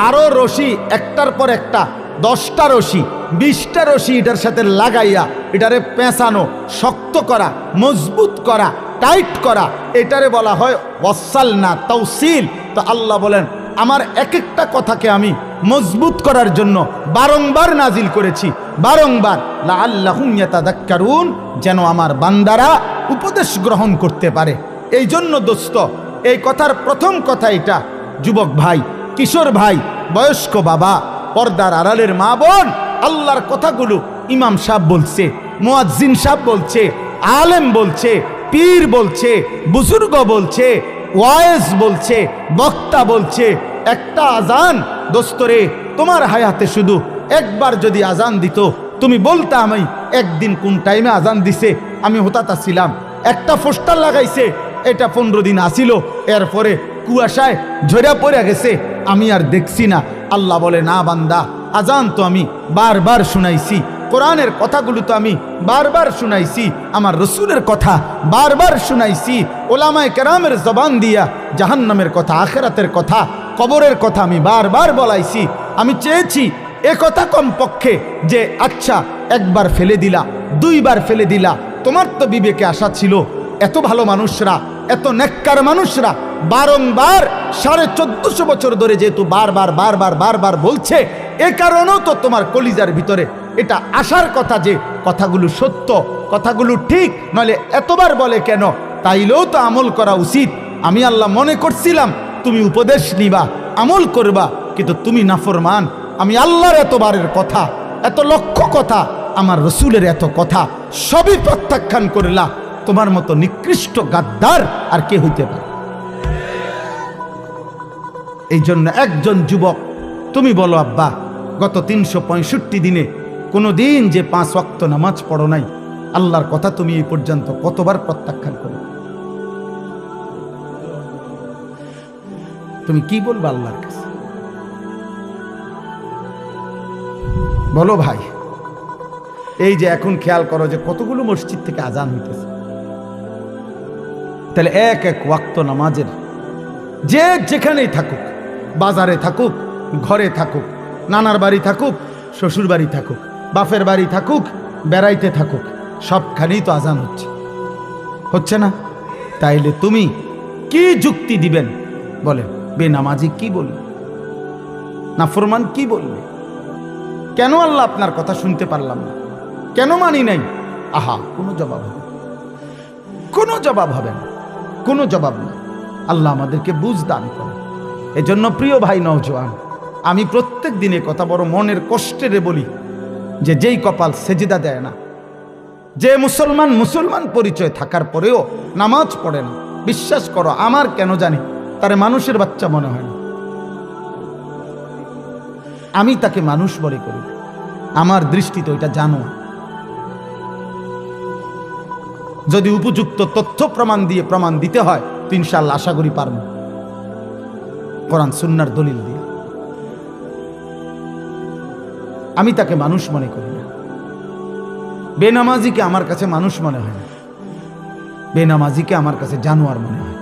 Speaker 1: আরো রশি, একটার পর একটা 10টা রশি, 20টা রশি এটার সাথে লাগাইয়া এটারে পেঁচানো, শক্ত করা, মজবুত করা, টাইট করা, এটারে বলা হয় ওয়াসালনা, তাওসিল। তো আল্লাহ বলেন আমার এক একটা কথাকে আমি মজবুত করার জন্য বারংবার নাজিল করেছি, বারংবার, লাআল্লাহুম ইয়াতাযাক্কারুন, যেন আমার বান্দারা উপদেশ গ্রহণ করতে পারে। এই জন্য দোস্ত, এই কথার প্রথম কথা এটা, যুবক ভাই, কিশোর ভাই, বয়স্ক বাবা, পর্দার আড়ালের মা বোন, আল্লাহর কথাগুলো ইমাম সাহেব বলছে, মুয়াজ্জিন সাহেব বলছে, আলেম বলছে, পীর বলছে, বুজুর্গ বলছে, ওয়াইজ বলছে, বক্তা বলছে, একটা আজান দোস্তরে তোমার হায়াতে শুধু একবার যদি আজান দিত, তুমি বলতে আমি একদিন কোন টাইমে আজান দিছে আমি হতাতা ছিলাম, একটা পোস্টার লাগাইছে এটা 15 দিন আসিল, এরপরে কুয়াশায় ঝরে পড়ে গেছে, আমি আর দেখছি না। আল্লাহ বলে, না বান্দা, আজান তো আমি বারবার শুনাইছি, কোরআনের কথাগুলো তো আমি বারবার শুনাইছি, আমার রসুলের কথা বারবার শুনাইছি, ওলামায়ে কেরামের জবান দিয়া জাহান্নামের কথা, আখিরাতের কথা, কবরের কথা আমি বারবার বলাইছি। আমি চেয়েছি এ কথা কমপক্ষে যে আচ্ছা একবার ফেলে দিলা, 2 বার ফেলে দিলা, তোমার তো বিবেকে আশা ছিল, এত ভালো মানুষরা, এত নেককার মানুষরা বারংবার 1450 বছর ধরে যেহেতু বারবার বারবার বারবার বলছে, এ কারণেও তো তোমার কলিজার ভিতরে এটা আসার কথা যে কথাগুলো সত্য, কথাগুলো ঠিক, নইলে এতবার বলে কেন? তাইলেও তো আমল করা উচিত। আমি আল্লাহ মনে করছিলাম তুমি উপদেশ নিবা, আমল করবা, কিন্তু তুমি নাফরমান। আমি আল্লাহর এতবারের কথা, এত লক্ষ কথা, আমার রসুলের এত কথা সবই প্রত্যাখ্যান করলা। তোমার মতো নিকৃষ্ট গাদ্দার আর কে হইতে পারে? এই জন্য একজন যুবক, তুমি বলো আব্বা, গত 365 দিনে কোনো দিন যে 5 ওয়াক্ত নামাজ পড়ো নাই, আল্লাহর কথা তুমি এই পর্যন্ত কতবার প্রত্যাখ্যান করো? তুমি কি বলবে আল্লাহর কাছে? বলো ভাই। এই যে এখন খেয়াল করো যে কতগুলো মসজিদ থেকে আজান হইতেছে, তাহলে এক এক ওয়াক্ত নামাজের যে যেখানেই থাকুক, বাজারে থাকুক, ঘরে থাকুক, নানার বাড়ি থাকুক, শ্বশুর বাড়ি থাকুক, বাপের বাড়ি থাকুক, বেড়াইতে থাকুক, সবখানেই তো আজান হচ্ছে, হচ্ছে না? তাইলে তুমি কি যুক্তি দিবেন বলেন? বেনামাজি কি বলবে? নাফরমান কি বলবে? কেন আল্লাহ আপনার কথা শুনতে পারলাম না, কেন মানি নাই? আহা, কোনো জবাব হবে, কোনো জবাব হবে না, কোনো জবাব না। আল্লাহ আমাদেরকে বুঝ দান করে। এজন্য প্রিয় ভাই নওজোয়ান, আমি প্রত্যেক দিনে কথা বড় মনের কষ্টেরে বলি যে যেই কপাল সেজদা দেয় না, যে মুসলমান পরিচয় থাকার পরেও নামাজ পড়ে না, বিশ্বাস করো আমার কেন জানি তারে মানুষের বাচ্চা মনে হয় না। আমি তাকে মানুষ বলে করি, আমার দৃষ্টিতে ওইটা জানো। যদি উপযুক্ত তথ্য প্রমাণ দিয়ে প্রমাণ দিতে হয় তো ইনশাআল্লাহ আশা করি পারব, কোরআন সুন্নাহর দলিল দিয়ে। আমি তাকে মানুষ মনে করি না। বেনামাজিকে আমার কাছে মানুষ মনে হয় না, বেনামাজিকে আমার কাছে জানোয়ার মনে হয়,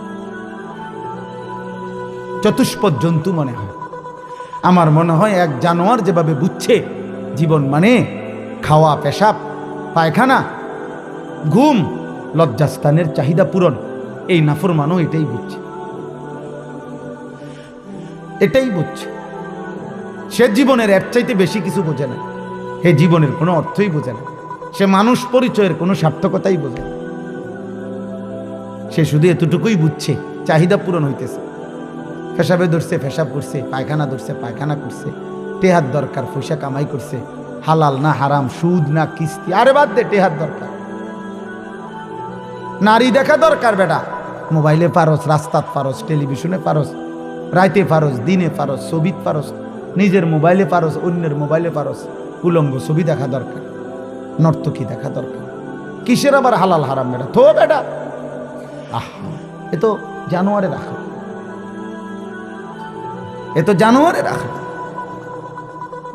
Speaker 1: চতুষ্পদ জন্তু মনে হয়। আমার মনে হয় এক জানোয়ার যেভাবে বুঝছে জীবন মানে খাওয়া, পেশাব, পায়খানা, ঘুম, লজ্জাস্থানের চাহিদা পূরণ, এই নাফরমানও এটাই বুঝছে, এটাই বুঝছে। সে জীবনের এর চাইতে বেশি কিছু বোঝে না, সে জীবনের কোনো অর্থই বোঝে না, সে মানুষ পরিচয়ের কোনো সার্থকতাই বোঝে না। সে শুধু এতটুকুই বুঝছে চাহিদা পূরণ হইতেছে, পেশাবে ধরছে পেশাব করছে, পায়খানা ধরছে পায়খানা করছে, টেহার দরকার পয়সা কামাই করছে, হালাল না হারাম, সুদ না কিস্তি, আরে বাদ দে, টেহার দরকার, নারী দেখা দরকার, বেটা মোবাইলে পারস, রাস্তাত পারস, টেলিভিশনে পারস, রাইতে পারস, দিনে পারস, ছবিত পারস, নিজের মোবাইলে পারস, অন্যের মোবাইলে পারস, উলঙ্গ ছবি দেখা দরকার, নর্তকী দেখা দরকার, কিসের আবার হালাল হারাম বেটা? থো বেটা, আহ, এ তো জানোয়ারে রাখা, এ তো জানোয়ারে রাখা,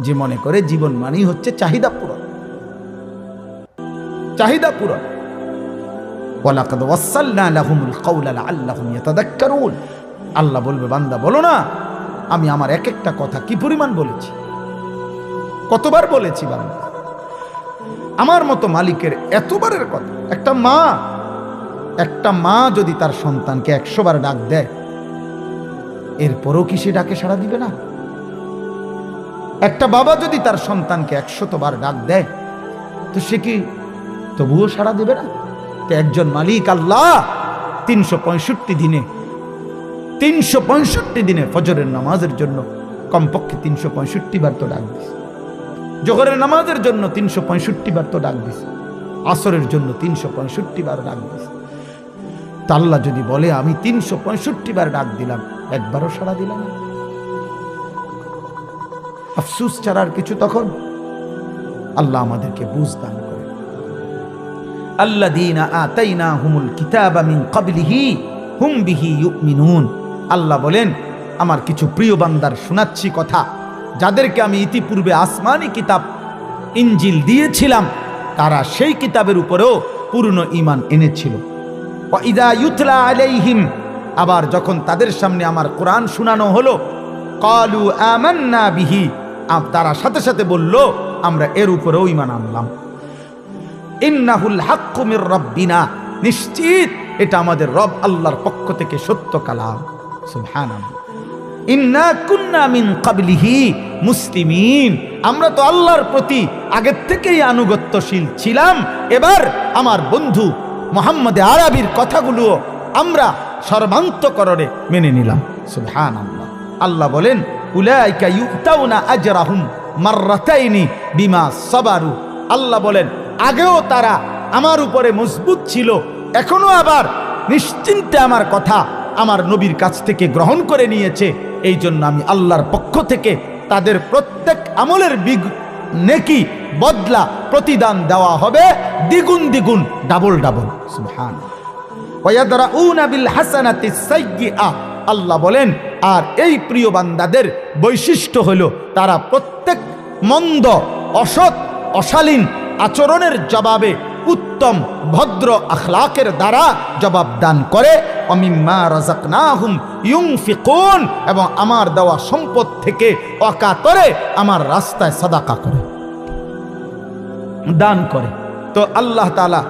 Speaker 1: যে মনে করে জীবন মানেই হচ্ছে চাহিদা পূরণ, চাহিদা পূরণ। ওয়ালাকাদ ওয়াসালনা লাহুমুল কাওলা লাআল্লাহুম ইয়াতাযাক্কারুন। আল্লাহ বলবে, বান্দা বলো না আমি আমার এক একটা কথা কি পরিমাণ বলেছি, কতবার বলেছি বান্দা, আমার মতো মালিকের এতবারের কথা। একটা মা যদি তার সন্তানকে 100 বার ডাক দেয়, এরপরও কি সে ডাকে সাড়া দিবে না? একটা বাবা যদি তার সন্তানকে 100 বার ডাক দেয়, তো সে কি তবুও সাড়া দিবে না? তো একজন মালিক আল্লাহ 365 দিনে ফজরের নামাজের জন্য কমপক্ষে 365 বার তো ডাক দিস, জোহরের নামাজের জন্য 365 বার তো ডাক দিস, আসরের জন্য 365 বার ডাক দিস। তা আল্লাহ যদি বলে আমি 365 বার ডাক দিলাম, একবারও সাড়া দিলাম না, আফসোস ছাড়ার কিছু তখন? আল্লাহ আমাদেরকে বুঝ দান করে। আল্লাযীনা আতাইনাহুমুল কিতাবা মিন ক্বাবলিহি হুম বিহি ইউমিনুন। আল্লাহ বলেন, আমার কিছু প্রিয় বান্দার শোনাচ্ছি কথা, যাদেরকে আমি ইতিপূর্বে আসমানি কিতাব ইনজিল দিয়েছিলাম, তারা সেই কিতাবের উপরেও পূর্ণ ঈমান এনেছিল। ওয়া ইযা ইউতলা আলাইহিম, আবার যখন তাদের সামনে আমার কোরআন শোনানো হলো, ক্বালু আমান্না বিহি, তারা সাথে সাথে বলল আমরা এর উপরেও ঈমান আনলাম। ইন্নাহুল হাক্কু মির রাব্বিনা, নিশ্চিত এটা আমাদের রব আল্লাহর পক্ষ থেকে সত্য কালাম। সুবহানাল্লাহ। ইন্না কুন্না মিন ক্বাবলিহি মুসলিমিন, আমরা তো আল্লাহর প্রতি আগের থেকেই আনুগত্যশীল ছিলাম, এবার আমার বন্ধু মুহাম্মদ আরবির কথাগুলো আমরা সর্বান্তকরণে মেনে নিলাম। সুবহানাল্লাহ। আল্লাহ বলেন উলাইকা ইউতাউনা আজরাহুম মাররাতাইনি বিমা সাবারু। আল্লাহ বলেন আগেও তারা আমার উপরে মজবুত ছিল, এখনো আবার নিশ্চিন্তে আমার কথা আমার নবীর কাছ থেকে গ্রহণ করে নিয়েছে। এই জন্য আমি আল্লাহর পক্ষ থেকে তাদের প্রত্যেক আমলের নেকি বদলা প্রতিদান দেওয়া হবে দ্বিগুণ দ্বিগুণ, ডাবল ডাবল। সুবহানাল্লাহ। ওয়ায়াদরাউনা বিল হাসানাতিস সাইয়্যিআ। আল্লাহ বলেন আর এই প্রিয় বান্দাদের বৈশিষ্ট্য হলো তারা প্রত্যেক মন্দ, অসৎ, অশালীন আচরণের জবাবে উত্তম ভদ্র আখলাকের দ্বারা জবাব দান করে। অমিম্মা রাযাকনাহুম ইউনফিকুন, এবং আমার দেওয়া সম্পদ থেকে অকাতরে আমার রাস্তায় সাদাকা করে, দান করে। তো আল্লাহ তাআলা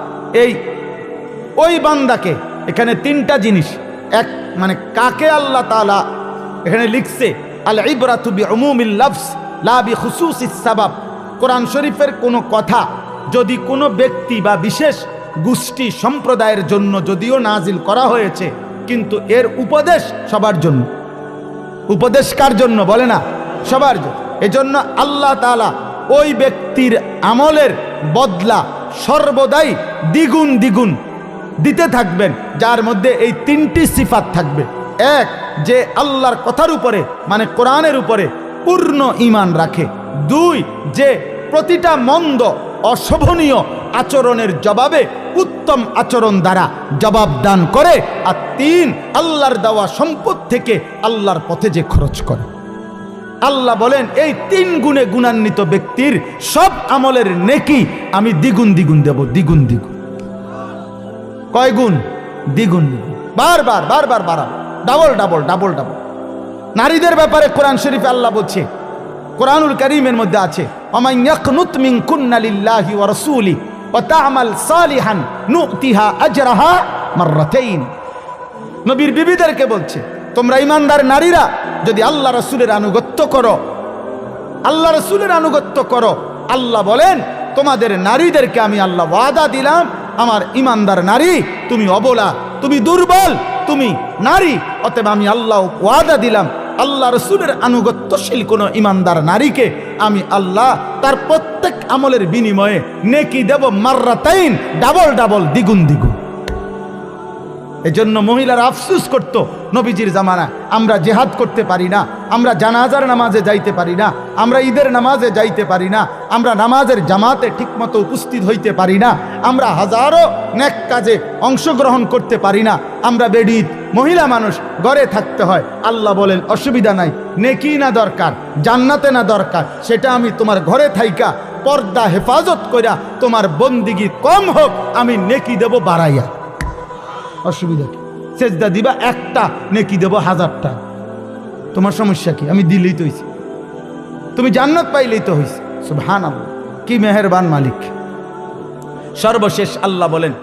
Speaker 1: ওই বান্দাকে এখানে তিনটা জিনিস, এক মানে কাকে আল্লাহ তাআলা এখানে লিখছে আল ইবরাতু বিউমুমিল লফজ লা বিখুসুসিস সাবাব। কোরআন শরীফের কোনো কথা যদি কোনো ব্যক্তি বা বিশেষ গোষ্ঠী সম্প্রদায়ের জন্য যদিও নাজিল করা হয়েছে, কিন্তু এর উপদেশ সবার জন্য। উপদেশ কার জন্য বলে না? সবার জন্য। এজন্য আল্লাহ তাআলা ওই ব্যক্তির আমলের বদলা সর্বদাই দ্বিগুণ দ্বিগুণ দিতে থাকবেন, যার মধ্যে এই তিনটি সিফাত থাকবে। এক, যে আল্লাহর কথার উপরে মানে কোরআনের উপরে পূর্ণ ঈমান রাখে। দুই, যে প্রতিটা মন্দ অশোভনীয় আচরণের জবাবে উত্তম আচরণ দ্বারা জবাব দান করে। আর তিন, আল্লাহর দেওয়া সম্পদ থেকে আল্লাহর পথে যে খরচ করে। আল্লাহ বলেন এই তিন গুণে গুণান্বিত ব্যক্তির সব আমলের নেকি আমি দ্বিগুণ দ্বিগুণ দেব, দ্বিগুণ দ্বিগুণ। কয় গুণ? দ্বিগুণ দ্বিগুণ, বারবার বারবার বাড়াবো, ডাবল ডাবল ডাবল ডাবল। নারীদের ব্যাপারে কোরআন শরীফে আল্লাহ বলছে, কোরআনুল কারীমের মধ্যে আছে ওমান ইয়াকনুত মিনকুন্না লিল্লাহি ওয়া রাসূলি ওয়া তা'মাল সালিহান নু'তিহা আজরাহা মাররাতাইন। নবীর বিবিদেরকে বলছে তোমরা ঈমানদার নারীরা যদি আল্লাহ রাসূলের আনুগত্য করো, আল্লাহ রাসূলের আনুগত্য করো, আল্লাহ বলেন তোমাদের নারীদেরকে আমি আল্লাহ ওয়াদা দিলাম, আমার ঈমানদার নারী তুমি অবলা, তুমি দুর্বল, তুমি নারী, অতএব আমি আল্লাহ ওয়াদা দিলাম আল্লাহ রসুলের আনুগত্যশীল কোনো ঈমানদার নারীকে আমি আল্লাহ তার প্রত্যেক আমলের বিনিময়ে নেকি দেব মাররাতাইন, ডাবল ডাবল, দ্বিগুণ দ্বিগুণ। এজন্য মহিলারা আফসোস করত নবীজির জামানা, আমরা জিহাদ করতে পারি না, আমরা জানাজার নামাজে যাইতে পারি না, আমরা ঈদের নামাজে যাইতে পারি না, আমরা নামাজের জামাতে ঠিকমতো উপস্থিত হইতে পারি না, আমরা হাজারো নেক কাজে অংশগ্রহণ করতে পারি না, আমরা বেডিত মহিলা মানুষ ঘরে থাকতে হয়। আল্লাহ বলেন অসুবিধা নাই, নেকি না দরকার, জান্নাতে না দরকার, সেটা আমি তোমার ঘরে থাইকা পর্দা হেফাজত কইরা তোমার বন্দিগি কম হোক, আমি নেকি দেব বাড়াইয়া। অসুবিধা কি? সেজদা দিবা একটা, নেকি দেব 1000টা। তোমার সমস্যা কি? আমি দিলেই তো হইছে, তুমি জান্নাত পাইলেই তো হইছে। সুবহানাল্লাহ, কি মেহেরবান মালিক। সর্বশেষ আল্লাহ বলেন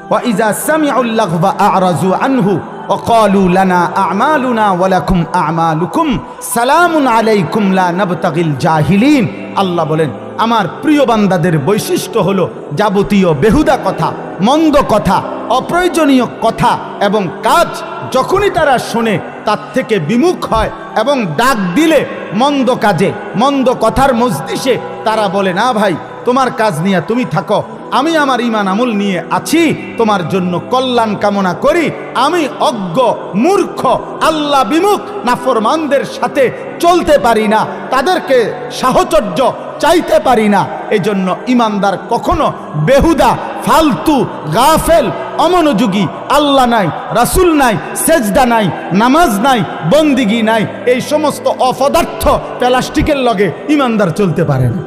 Speaker 1: ওয়া ইযা সামিউল লাগবা আ'রাজু আনহু ওয়া ক্বালু লানা আ'মালুনা ওয়া লাকুম আ'মালুকুম সালামুন আলাইকুম লা নাবতাগিল জাহিলিন। আল্লাহ বলেন আমার প্রিয় বান্দাদের বৈশিষ্ট্য হলো যাবতীয় বেহুদা কথা, মন্দ কথা, অপ্রয়োজনীয় কথা এবং কাজ যখনই তারা শোনে তার থেকে বিমুখ হয় এবং ডাক দিলে মন্দ কাজে, মন্দ কথার মজলিসে তারা বলে না ভাই তোমার কাজ নিয়ে তুমি থাকো, আমি আমার ঈমান আমল নিয়ে আছি, তোমার জন্য কল্যাণ কামনা করি। আমি অজ্ঞ মূর্খ আল্লাহ বিমুখ নাফরমানদের সাথে চলতে পারি না, তাদেরকে সাহচর্য চাইতে পারি না। এই জন্য ঈমানদার কখনো বেহুদা, ফালতু, গাফেল, অমনোযোগী, আল্লাহ নাই, রাসূল নাই, সেজদা নাই, নামাজ নাই, বন্দিগি নাই, এই সমস্ত অপদার্থ প্লাস্টিকের লগে ঈমানদার চলতে পারে না।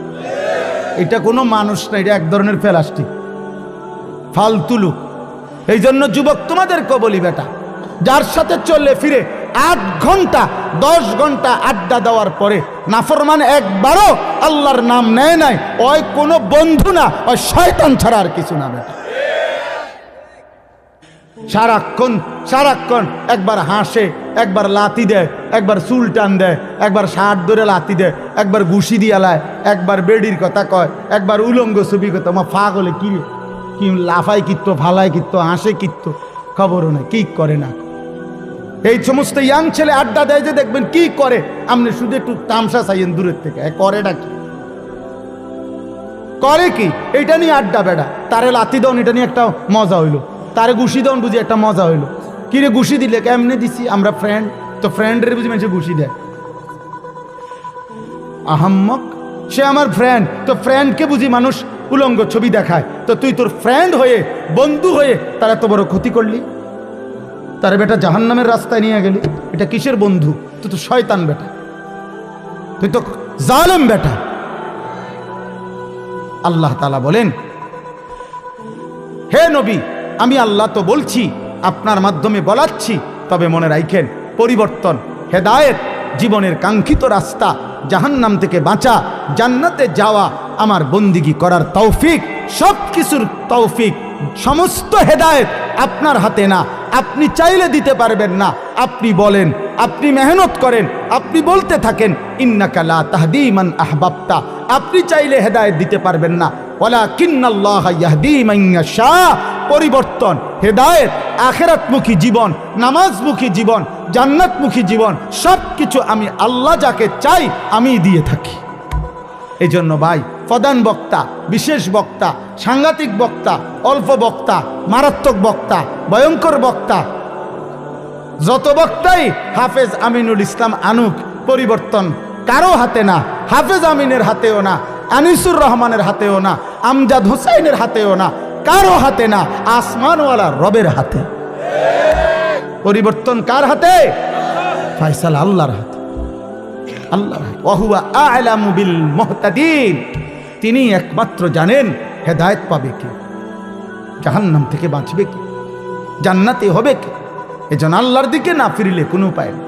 Speaker 1: এটা কোনো মানুষ না, এটা এক ধরনের প্লাস্টিক, ফালতু লোক। এই জন্য যুবক তোমাদেরকে বলি বেটা, যার সাথে চললে ফিরে 8 ঘন্টা 10 ঘন্টা আড্ডা দেওয়ার পরে নাফরমান একবারও আল্লাহর নাম নেয় নাই, ওই কোনো বন্ধু না, ওই শয়তান ছাড়া আর কিছু না বেটা। সারাক্ষণ একবার হাসে, একবার লাথি দেয়, একবার চুল টান দেয়, একবার শার্ট ধরে লাথি দেয়, একবার ঘুষি দিয়া লায়, একবার বেডির কথা কয়, একবার উলঙ্গ ছবি কথা। আমার ফা গলে কি লাফাই কিত্তো, ফালাই কিত্তো, হাসে কিত্তো, খবরও নাই, কি করে না। এই সমস্ত ইয়াং ছেলে আড্ডা দেয় যে দেখবেন কি করে, আপনি শুধু একটু তামসা চাইয়েন দূরের থেকে, করেটা কি, করে কি? এটা নিয়ে আড্ডা বেড়া, তারে লাথি দন এটা নিয়ে একটা মজা হইলো, তারে ঘুষি দন বুঝি একটা মজা হইলো। কিরে ঘুষি দিলে? কেমনে দিছি? আমরা ফ্রেন্ড, তো ফ্রেন্ডের বুঝি মানুষে ঘুষি দেয়, আহাম্মক, সে আমার ফ্রেন্ড, তো ফ্রেন্ডকে বুঝি মানুষ উলঙ্গ ছবি দেখায়, তো তুই তোর ফ্রেন্ড হয়ে, বন্ধু হয়ে তার এত বড় ক্ষতি করলি, তার বেটা জাহান্নামের রাস্তায় নিয়ে গেলি। এটা কিসের বন্ধু? তুই তো শয়তান বেটা, তুই তো জালেম বেটা। আল্লাহ তাআলা বলেন, হে নবী, আমি আল্লাহ তো বলছি, আপনার মাধ্যমে বলাচ্ছি, তবে মনে রাখেন পরিবর্তন, হেদায়েত, জীবনের কাঙ্ক্ষিত রাস্তা, জাহান্নাম থেকে বাঁচা, জান্নাতে যাওয়া, আমার বন্দিগি করার তৌফিক, সব কিছুর তৌফিক, সমস্ত হেদায়েত আপনার হাতে না। আপনি চাইলে দিতে পারবেন না, আপনি বলেন, আপনি মেহনত করেন, আপনি বলতে থাকেন ইন্নাকা লা তাহদি মান আহবাবতা, আপনি চাইলে হেদায়েত দিতে পারবেন না, ওয়ালাকিন্নাল্লাহা ইয়াহদি মান ইয়াশা। পরিবর্তন, হেদায়েত, আখিরাতমুখী জীবন, নামাজমুখী জীবন, জান্নাতমুখী জীবন, সব কিছু আমি আল্লাহ যাকে চাই আমি দিয়ে থাকি। এই জন্য ভাই, প্রধান বক্তা, বিশেষ বক্তা, সাংঘাতিক বক্তা, অল্প বক্তা, মারাত্মক বক্তা, ভয়ঙ্কর বক্তা, যত বক্তাই হাফেজ আমিনুল ইসলাম আনুক, পরিবর্তন কারো হাতে না, হাফেজ আমিনের হাতেও না, আনিসুর রহমানের হাতেও না, আমজাদ হোসাইনের হাতেও না, কারো হাতে না, আসমানওয়ালা রবের হাতে। পরিবর্তন কার হাতে? ফয়সালা আল্লাহর হাতে, আল্লাহর হাতে। ওয়াহুয়া আ'লামু বিল মুহতাদিন, তিনি একমাত্র জানেন হেদায়েত পাবে কে, জাহান্নাম থেকে বাঁচবে কে, জান্নাতে হবে কে। এজন্য আল্লাহর দিকে না ফিরলে কোনো উপায় নেই।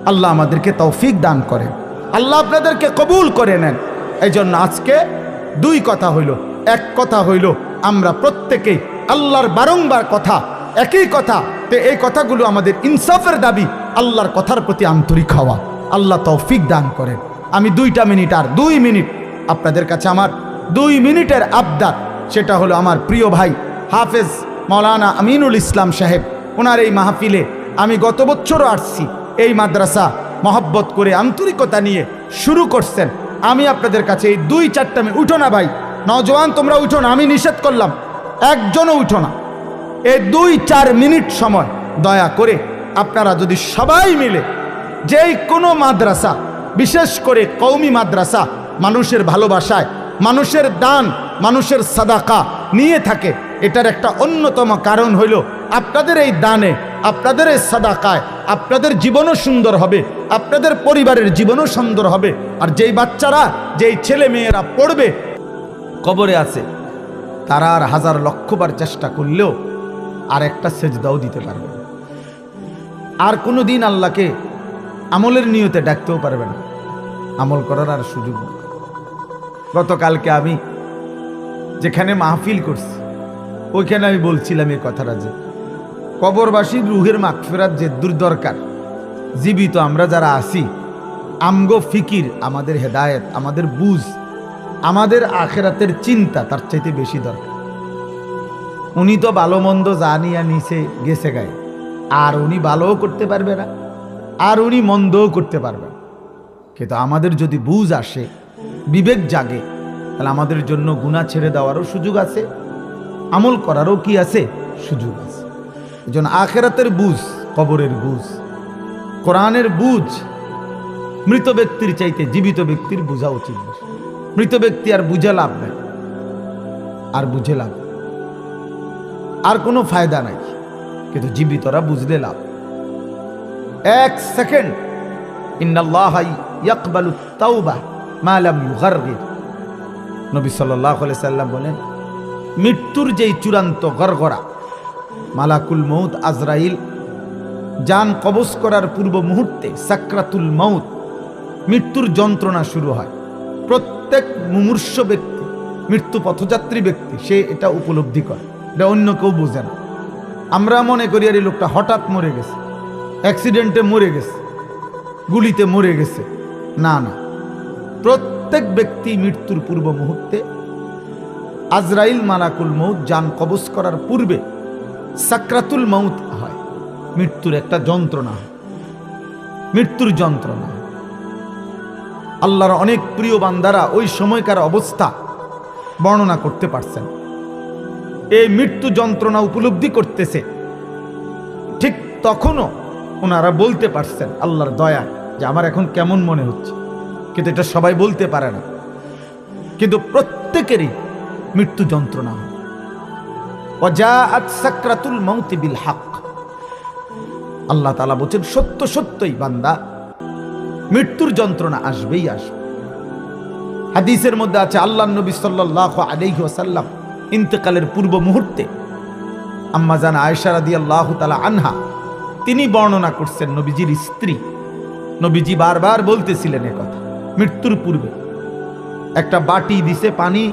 Speaker 1: আল্লাহ আমাদেরকে তৌফিক দান করেন, আল্লাহ আপনাদেরকে কবুল করে নেন। এই জন্য আজকে দুই কথা হইল। এক কথা হইল আমরা প্রত্যেকেই আল্লাহর বারংবার কথা, একই কথা, তো এই কথাগুলো আমাদের ইনসাফের দাবি, আল্লাহর কথার প্রতি আন্তরিক হওয়া। আল্লাহ তৌফিক দান করেন। আমি 2 মিনিট আর 2 মিনিট আপনাদের কাছে আমার 2 মিনিটের আবদার, সেটা হলো আমার প্রিয় ভাই হাফেজ মাওলানা আমিনুল ইসলাম সাহেব, ওনার এই মাহফিলে আমি গত বছরও আসছি, এই মাদ্রাসা মহব্বত করে আন্তরিকতা নিয়ে শুরু করছেন। আমি আপনাদের কাছে এই 2-4 মিনিট, উঠো না ভাই, নওজওয়ান তোমরা উঠো না, আমি নিষেধ করলাম, একজনও উঠো না। এই 2-4 মিনিট সময় দয়া করে আপনারা যদি সবাই মিলে যেই কোনো মাদ্রাসা, বিশেষ করে কওমি মাদ্রাসা, মানুষের ভালোবাসায়, মানুষের দান, মানুষের সাদাকা নিয়ে থাকে, এটার একটা অন্যতম কারণ হইল আপনাদের এই দানে, আপনাদের এই সাদাকায় আপনাদের জীবনও সুন্দর হবে, আপনাদের পরিবারের জীবনও সুন্দর হবে। আর যেই বাচ্চারা, যেই ছেলে মেয়েরা পড়বে কবরে আছে, তারা আর 1000 লক্ষবার চেষ্টা করলেও আর একটা সেজদাও দিতে পারবে না, আর কোনো দিন আল্লাহকে আমলের নিয়তে ডাকতেও পারবে না, আমল করার আর সুযোগ নেই। গতকালকে আমি যেখানে মাহফিল করছি ওইখানে আমি বলছিলাম এই কথাটা, যে কবরবাসীর রুহের মাগফিরাত যে দূর দরকার, জীবিত আমরা যারা আছি, আমগো ফিকির, আমাদের হেদায়েত, আমাদের বুঝ, আমাদের আখিরাতের চিন্তা তার চাইতে বেশি দরকার। উনি তো ভালো মন্দ জানিয়া নিচে গেছে গায়ে, আর উনি ভালোও করতে পারবে না, আর উনি মন্দও করতে পারবে না। কিন্তু আমাদের যদি বুঝ আসে, বিবেক জাগে, তাহলে আমাদের জন্য গুনাহ ছেড়ে দেওয়ারও সুযোগ আছে, আমল করারও কি আছে, সুযোগ আছে। এই জন্য আখিরাতের বুঝ, কবরের বুঝ, কোরআনের বুঝ মৃত ব্যক্তির চাইতে জীবিত ব্যক্তির বুঝা উচিত। মৃত ব্যক্তি আর বুঝে লাভ নাই, আর বুঝে লাভ, আর কোনো ফায়দা নাই, কিন্তু জীবিতরা বুঝলে লাভ। 1 সেকেন্ড, ইন্নাল্লাহা ইয়াকবালু তাওবা মা লাম ইউগারগির, নবী সাল্লাল্লাহু আলাইহি সাল্লাম বলেন, মৃত্যুর যেই চূড়ান্ত গড়গড়া, মালাকুল মউত আজরাইল জান কবজ করার পূর্ব মুহূর্তে সাকরাতুল মউত, মৃত্যুর যন্ত্রণা শুরু হয়। প্রত্যেক মুমূর্ষ ব্যক্তি, মৃত্যু পথযাত্রী ব্যক্তি, সে এটা উপলব্ধি করে, এটা অন্য কেউ বোঝে না। আমরা মনে করি আর এই লোকটা হঠাৎ মরে গেছে, অ্যাক্সিডেন্টে মরে গেছে, গুলিতে মরে গেছে। না না, প্রত্যেক ব্যক্তি মৃত্যুর পূর্ব মুহূর্তে আজরাইল মালাকুল মউত জান কবজ করার পূর্বে সাকরাতুল মউত হয়। মৃত্যুর একটা যন্ত্রণা, মৃত্যুর যন্ত্রণা। আল্লাহর অনেক প্রিয় বান্দারা ওই সময়কার অবস্থা বর্ণনা করতে পারছেন। এই মৃত্যু যন্ত্রণা উপলব্ধি করতেছে, ঠিক তখনও ওনারা বলতে পারছেন আল্লাহর দয়া যে আমার এখন কেমন মনে হচ্ছে, কিন্তু এটা সবাই বলতে পারে না। কিন্তু প্রত্যেকেরই মৃত্যু যন্ত্রণা হয়। ওয়াজাআত সাকরাতুল মাউতি বিল হক, আল্লাহ তাআলা বলেন সত্য সত্যই বান্দা মৃত্যুর যন্ত্রণা আসবেই আসবে। হাদিসের মধ্যে আছে আল্লাহর নবী সাল্লাল্লাহু আলাইহি ওয়াসাল্লাম ইন্তেকালের পূর্ব মুহূর্তে আম্মা জান আয়েশা রাদিয়াল্লাহু তাআলা আনহা তিনি বর্ণনা করছেন, নবীজির স্ত্রী, নবীজি বারবার বলতেছিলেন এ কথা। মৃত্যুর পূর্বে একটা বাটি দিছে পানি,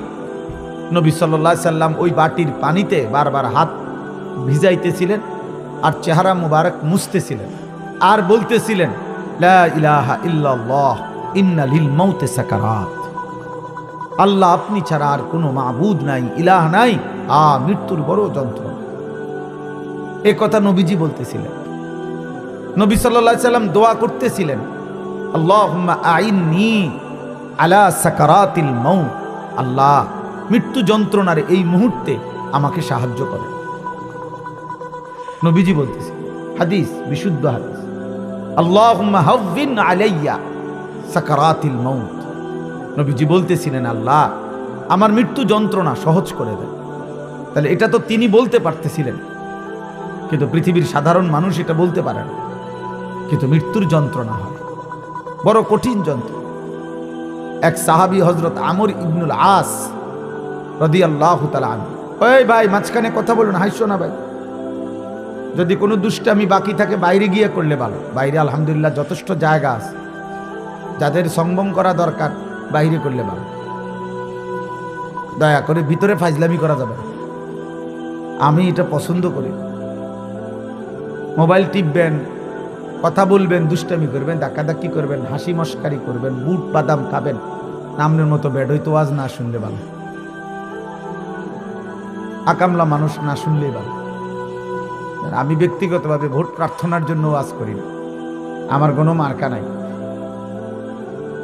Speaker 1: নবী সাল্লাল্লাহু আলাইহি সাল্লাম ওই বাটির পানিতে বারবার হাত ভিজাইতেছিলেন আর চেহারা মুবারক মুছতেছিলেন আর বলতেছিলেন লা ইলাহা ইল্লাল্লাহ ইন্না লিল মাউতি সাকারাত, আল্লাহ আপনি ছাড়া আর কোনো মাবুদ নাই, ইলাহ নাই, মৃত্যুর বড় যন্ত্রণা। এ কথা নবীজি বলতেছিলেন। নবী সাল্লাল্লাহু আলাইহি সাল্লাম দোয়া করতেছিলেন আল্লাহুম্মা আইন্নি আলা সাকারাতিল মাউত, আল্লাহ মৃত্যু যন্ত্রণার এই মুহূর্তে আমাকে সাহায্য করেন। নবীজি বলতেছে, হাদিস বিশুদ্ধ হাদিস, আল্লাহুম্মা হাওয়িন আলাইয়া সাকারাতিল মাউত। নবীজি বলতেছিলেন আল্লাহ আমার মৃত্যু যন্ত্রণা সহজ করে দেন। তাহলে এটা তো তিনি বলতে পারতেছিলেন, কিন্তু পৃথিবীর সাধারণ মানুষ এটা বলতে পারে না। কিন্তু মৃত্যুর যন্ত্রণা হয়, বড় কঠিন যন্ত্রণা। এক সাহাবী হযরত আমর ইবনুল আস রাদিয়াল্লাহু তাআলা আনহু, ওই ভাই মাঝখানে কথা বলুন, হাসছো না ভাই, যদি কোনো দুষ্টামি বাকি থাকে বাইরে গিয়ে করলে ভালো। বাইরে আলহামদুলিল্লাহ যথেষ্ট জায়গা আছে, যাদের সংবম করা দরকার বাইরে করলে ভালো। দয়া করে ভিতরে ফাজলামি করা যাবে না, আমি এটা পছন্দ করি। মোবাইল টিপবেন, কথা বলবেন, দুষ্টামি করবেন, ধাক্কাধাক্কি করবেন, হাসি মস্কারি করবেন, বুট বাদাম খাবেন, নামনের মতো বেড হইতো আজ না শুনলে ভালো, আকামলা মানুষ না শুনলেই ভালো। আমি ব্যক্তিগতভাবে ভোট প্রার্থনার জন্য ওয়াজ করি না, আমার কোনো মার্কা নাই,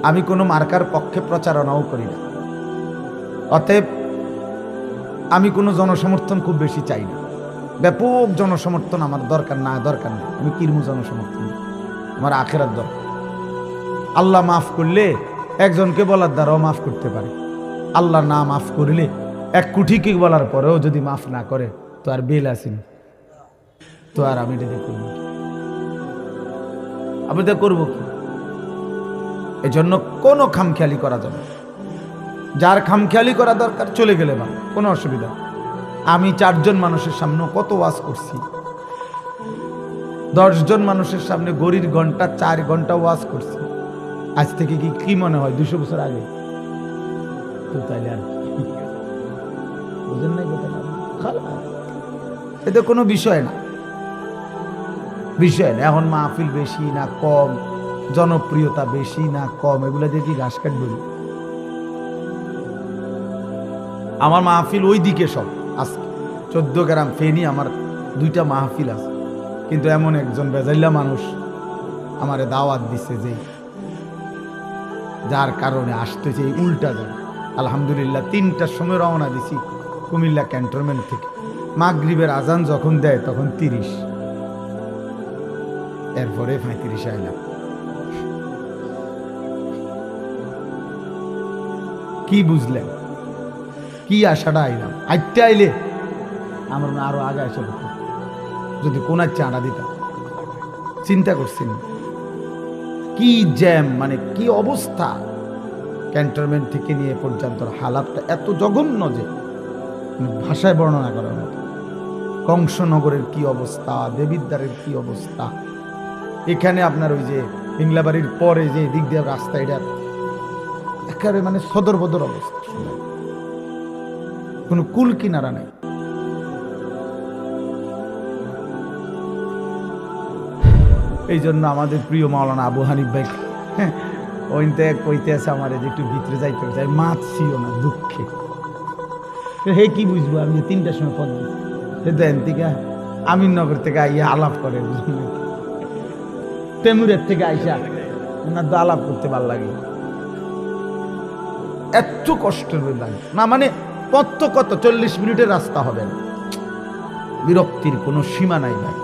Speaker 1: আমি কোনো মার্কার পক্ষে প্রচারণাও করি না। অতএব আমি কোনো জনসমর্থন খুব বেশি চাই না, ব্যাপক জনসমর্থন আমার দরকার না, দরকার নেই। আমি কিরমু জনসমর্থন, আমার আখেরাত দরকার। আল্লাহ মাফ করলে একজনকে বলার দ্বারাও মাফ করতে পারে, আল্লাহ না মাফ করলে 1 কোটিকে বলার পরেও যদি মাফ না করে তো আর বেল আসেনি, তো আর আমি এটা করব, আমি এটা করবো কি? এই জন্য কোনো খামখেয়ালি করা যাবে, যার খামখেয়ালি করা দরকার চলে গেলে ভালো, কোনো অসুবিধা। আমি 4 জন মানুষের সামনে কত ওয়াজ করছি, 10 জন মানুষের সামনে গড়ির ঘন্টা 4 ঘন্টা ওয়াজ করছি। আজ থেকে কি মনে হয় 200 বছর আগে? তো তাইলে আর বুঝেন নাই কথা, এটা কোনো বিষয় না, বিষয় না। এখন মাহফিল বেশি না কম, জনপ্রিয়তা বেশি না কম, এগুলো দিয়ে কি ঘাস কাটবে? আমার মাহফিল ওই দিকে সব। আজকে 14 গ্রাম ফেনি আমার 2টা মাহফিল আছে, কিন্তু এমন একজন বেজাইলা মানুষ আমারে দাওয়াত দিচ্ছে যে যার কারণে আসতেছে এই উল্টা যায়। আলহামদুলিল্লাহ 3টার সময় রওনা দিছি কুমিল্লা ক্যান্টনমেন্ট থেকে, মাগরিবের আজান যখন দেয় তখন 30, এরপরে 35 আইলাম। কি বুঝলেন, কি আশাটা আইলাম? আইতে আইলে আমার আরো আগে এসে পড়ত, যদি কোন চাঁড়া দিতাম। চিন্তা করছেন কি জ্যাম, মানে কি অবস্থা, ক্যান্টনমেন্ট থেকে নিয়ে পর্যন্ত হালাতটা এত জঘন্য যে ভাষায় বর্ণনা করার মতো। কংসনগরের কি অবস্থা, দেবিদ্বারের কি অবস্থা, এখানে আপনার ওই যে পিংলাবাড়ির পরে যে দিক দিয়ে রাস্তা, এটা একেবারে মানে সদর বদর অবস্থা, কোনো কুল কিনারা নেই। এই জন্য আমাদের প্রিয় মাওলানা আবু হানিফ ভাই ওইতে কইতে আছে আমার যে একটু ভিতরে যাইতে চাই, মাছ ছিল না দুঃখে। হে কি বুঝবো আমি যে 3টার সময় ফোন সে দেন থেকে আমিননগর থেকে আইয়া আলাপ করে, তেমুরের থেকে আইসা ওনার তো আলাপ করতে ভাল লাগে। এত কষ্টের লাগে না, মানে কত 40 মিনিটের রাস্তা হবে না। বিরক্তির কোনো সীমা নাই ভাই।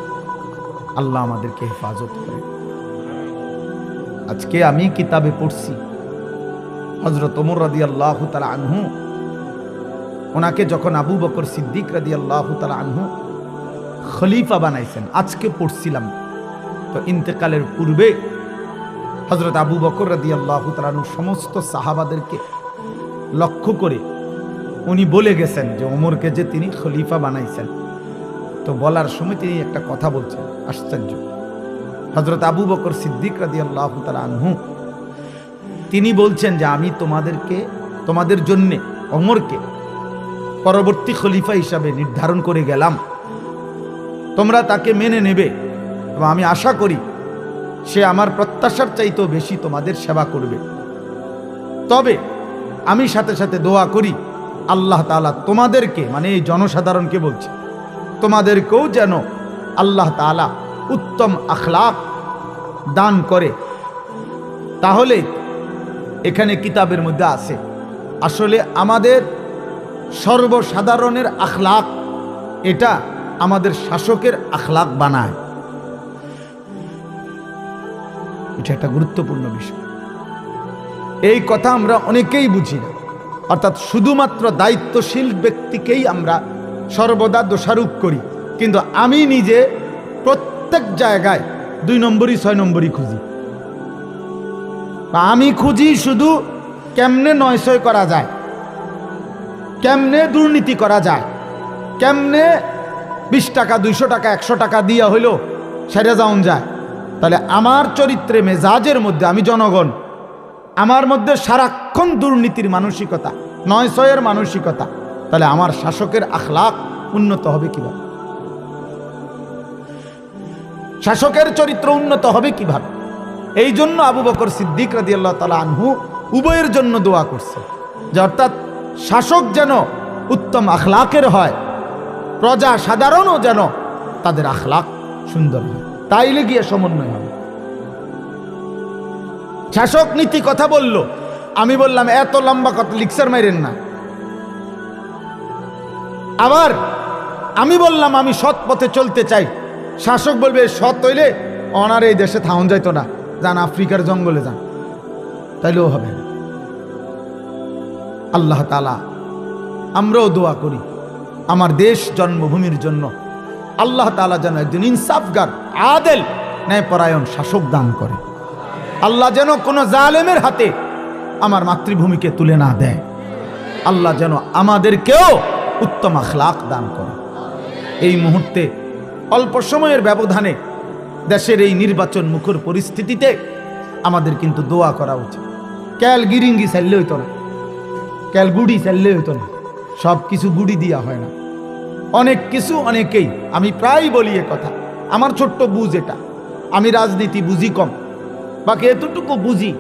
Speaker 1: আল্লাহ আমাদেরকে হেফাজত করে। আজকে আমি কিতাবে পড়ছি হযরত ওমর রাদিয়াল্লাহু তাআলা আনহু, ওনাকে যখন আবু বকর সিদ্দিক রাদিয়াল্লাহু তাআলা আনহু খলিফা বানাইছেন, আজকে পড়ছিলাম তো ইন্তেকালের পূর্বে হযরত আবু বকর রাদিয়াল্লাহু তাআলা আনহু সমস্ত সাহাবাদেরকে লক্ষ্য করে উনি বলে গেছেন যে ওমরকে যে তিনি খলিফা বানাইছেন। তো বলার সময় তিনি একটা কথা বলছেন, আশ্চর্য। হযরত আবু বকর সিদ্দিক রাদিয়াল্লাহু তাআলা আনহু তিনি বলছেন যে আমি তোমাদের জন্য ওমরকে পরবর্তী খলিফা হিসাবে নির্ধারণ করে গেলাম, তোমরা তাকে মেনে নেবে এবং আমি আশা করি সে আমার প্রত্যাশার চাইতেও বেশি তোমাদের সেবা করবে। তবে আমি সাথে সাথে দোয়া করি আল্লাহ তাআলা তোমাদেরকে, মানে এই জনসাধারণকে বলছে, তোমাদেরকেও যেন আল্লাহ তাআলা উত্তম আখলাক দান করে। তাহলে এখানে কিতাবের মধ্যে আছে আসলে আমাদের সর্বসাধারণের আখলাক, এটা আমাদের শাসকের আখলাক বানায়। এটা একটা গুরুত্বপূর্ণ বিষয়। এই কথা আমরা অনেকেই বুঝি না, অর্থাৎ শুধুমাত্র দায়িত্বশীল ব্যক্তিকেই আমরা সর্বদা দোষারোপ করি। কিন্তু আমি নিজে প্রত্যেক জায়গায় 2 নম্বরই 6 নম্বরই খুঁজি। আমি খুঁজি শুধু কেমনে 900 করা যায়, কেমনে দুর্নীতি করা যায়, কেমনে 20 টাকা 200 টাকা 100 টাকা দিয়া হইল সেরে যাওন যায়। তাহলে আমার চরিত্রে মেজাজের মধ্যে, আমি জনগণ, আমার মধ্যে সারাক্ষণ দুর্নীতির মানসিকতা, 900 মানসিকতা, তাহলে আমার শাসকের আখলাক উন্নত হবে কিভাবে? শাসকের চরিত্র উন্নত হবে কিভাবে? এই জন্য আবু বকর সিদ্দিক রাদিয়াল্লাহু তাআলা আনহু উভয়ের জন্য দোয়া করছে যে অর্থাৎ শাসক যেন উত্তম আখলাকের হয়, প্রজা সাধারণও যেন তাদের আখলাক সুন্দর হয়, তাইলে গিয়ে সমন্বয় হবে। শাসক নীতি কথা বলল, আমি বললাম এত লম্বা কথা লিকচার মাইরেন না। আবার আমি বললাম আমি সৎ পথে চলতে চাই, শাসক বলবে সৎ হইলে ওনার এই দেশে থাউন যাইতো না, যান আফ্রিকার জঙ্গলে যান, তাইলেও হবে না। আল্লাহ তাআলা আমরাও দোয়া করি আমার দেশ জন্মভূমির জন্য আল্লাহ তাআলা যেন একজন ইনসাফগার, আদেল, ন্যায়পরায়ণ শাসক দান করে। আল্লাহ যেন কোনো জালেমের হাতে আমার মাতৃভূমিকে তুলে না দেয়। আল্লাহ যেন আমাদেরকেও উত্তম আখলাক দান করে। এই মুহূর্তে অল্প সময়ের ব্যবধানে দেশের এই নির্বাচন মুখর পরিস্থিতিতে আমাদের কিন্তু দোয়া করা উচিত। ক্যাল গিরিঙ্গি চাইলে হইতো না, ক্যাল গুড়ি চাইলে হইতো না, সব কিছু গুড়ি দিয়া হয় না। অনেক কিছু অনেকেই, আমি প্রায় বলি এ কথা, আমার ছোট্ট বুঝ এটা, আমি রাজনীতি বুঝি কম, বাকি এতটুকু বুঝি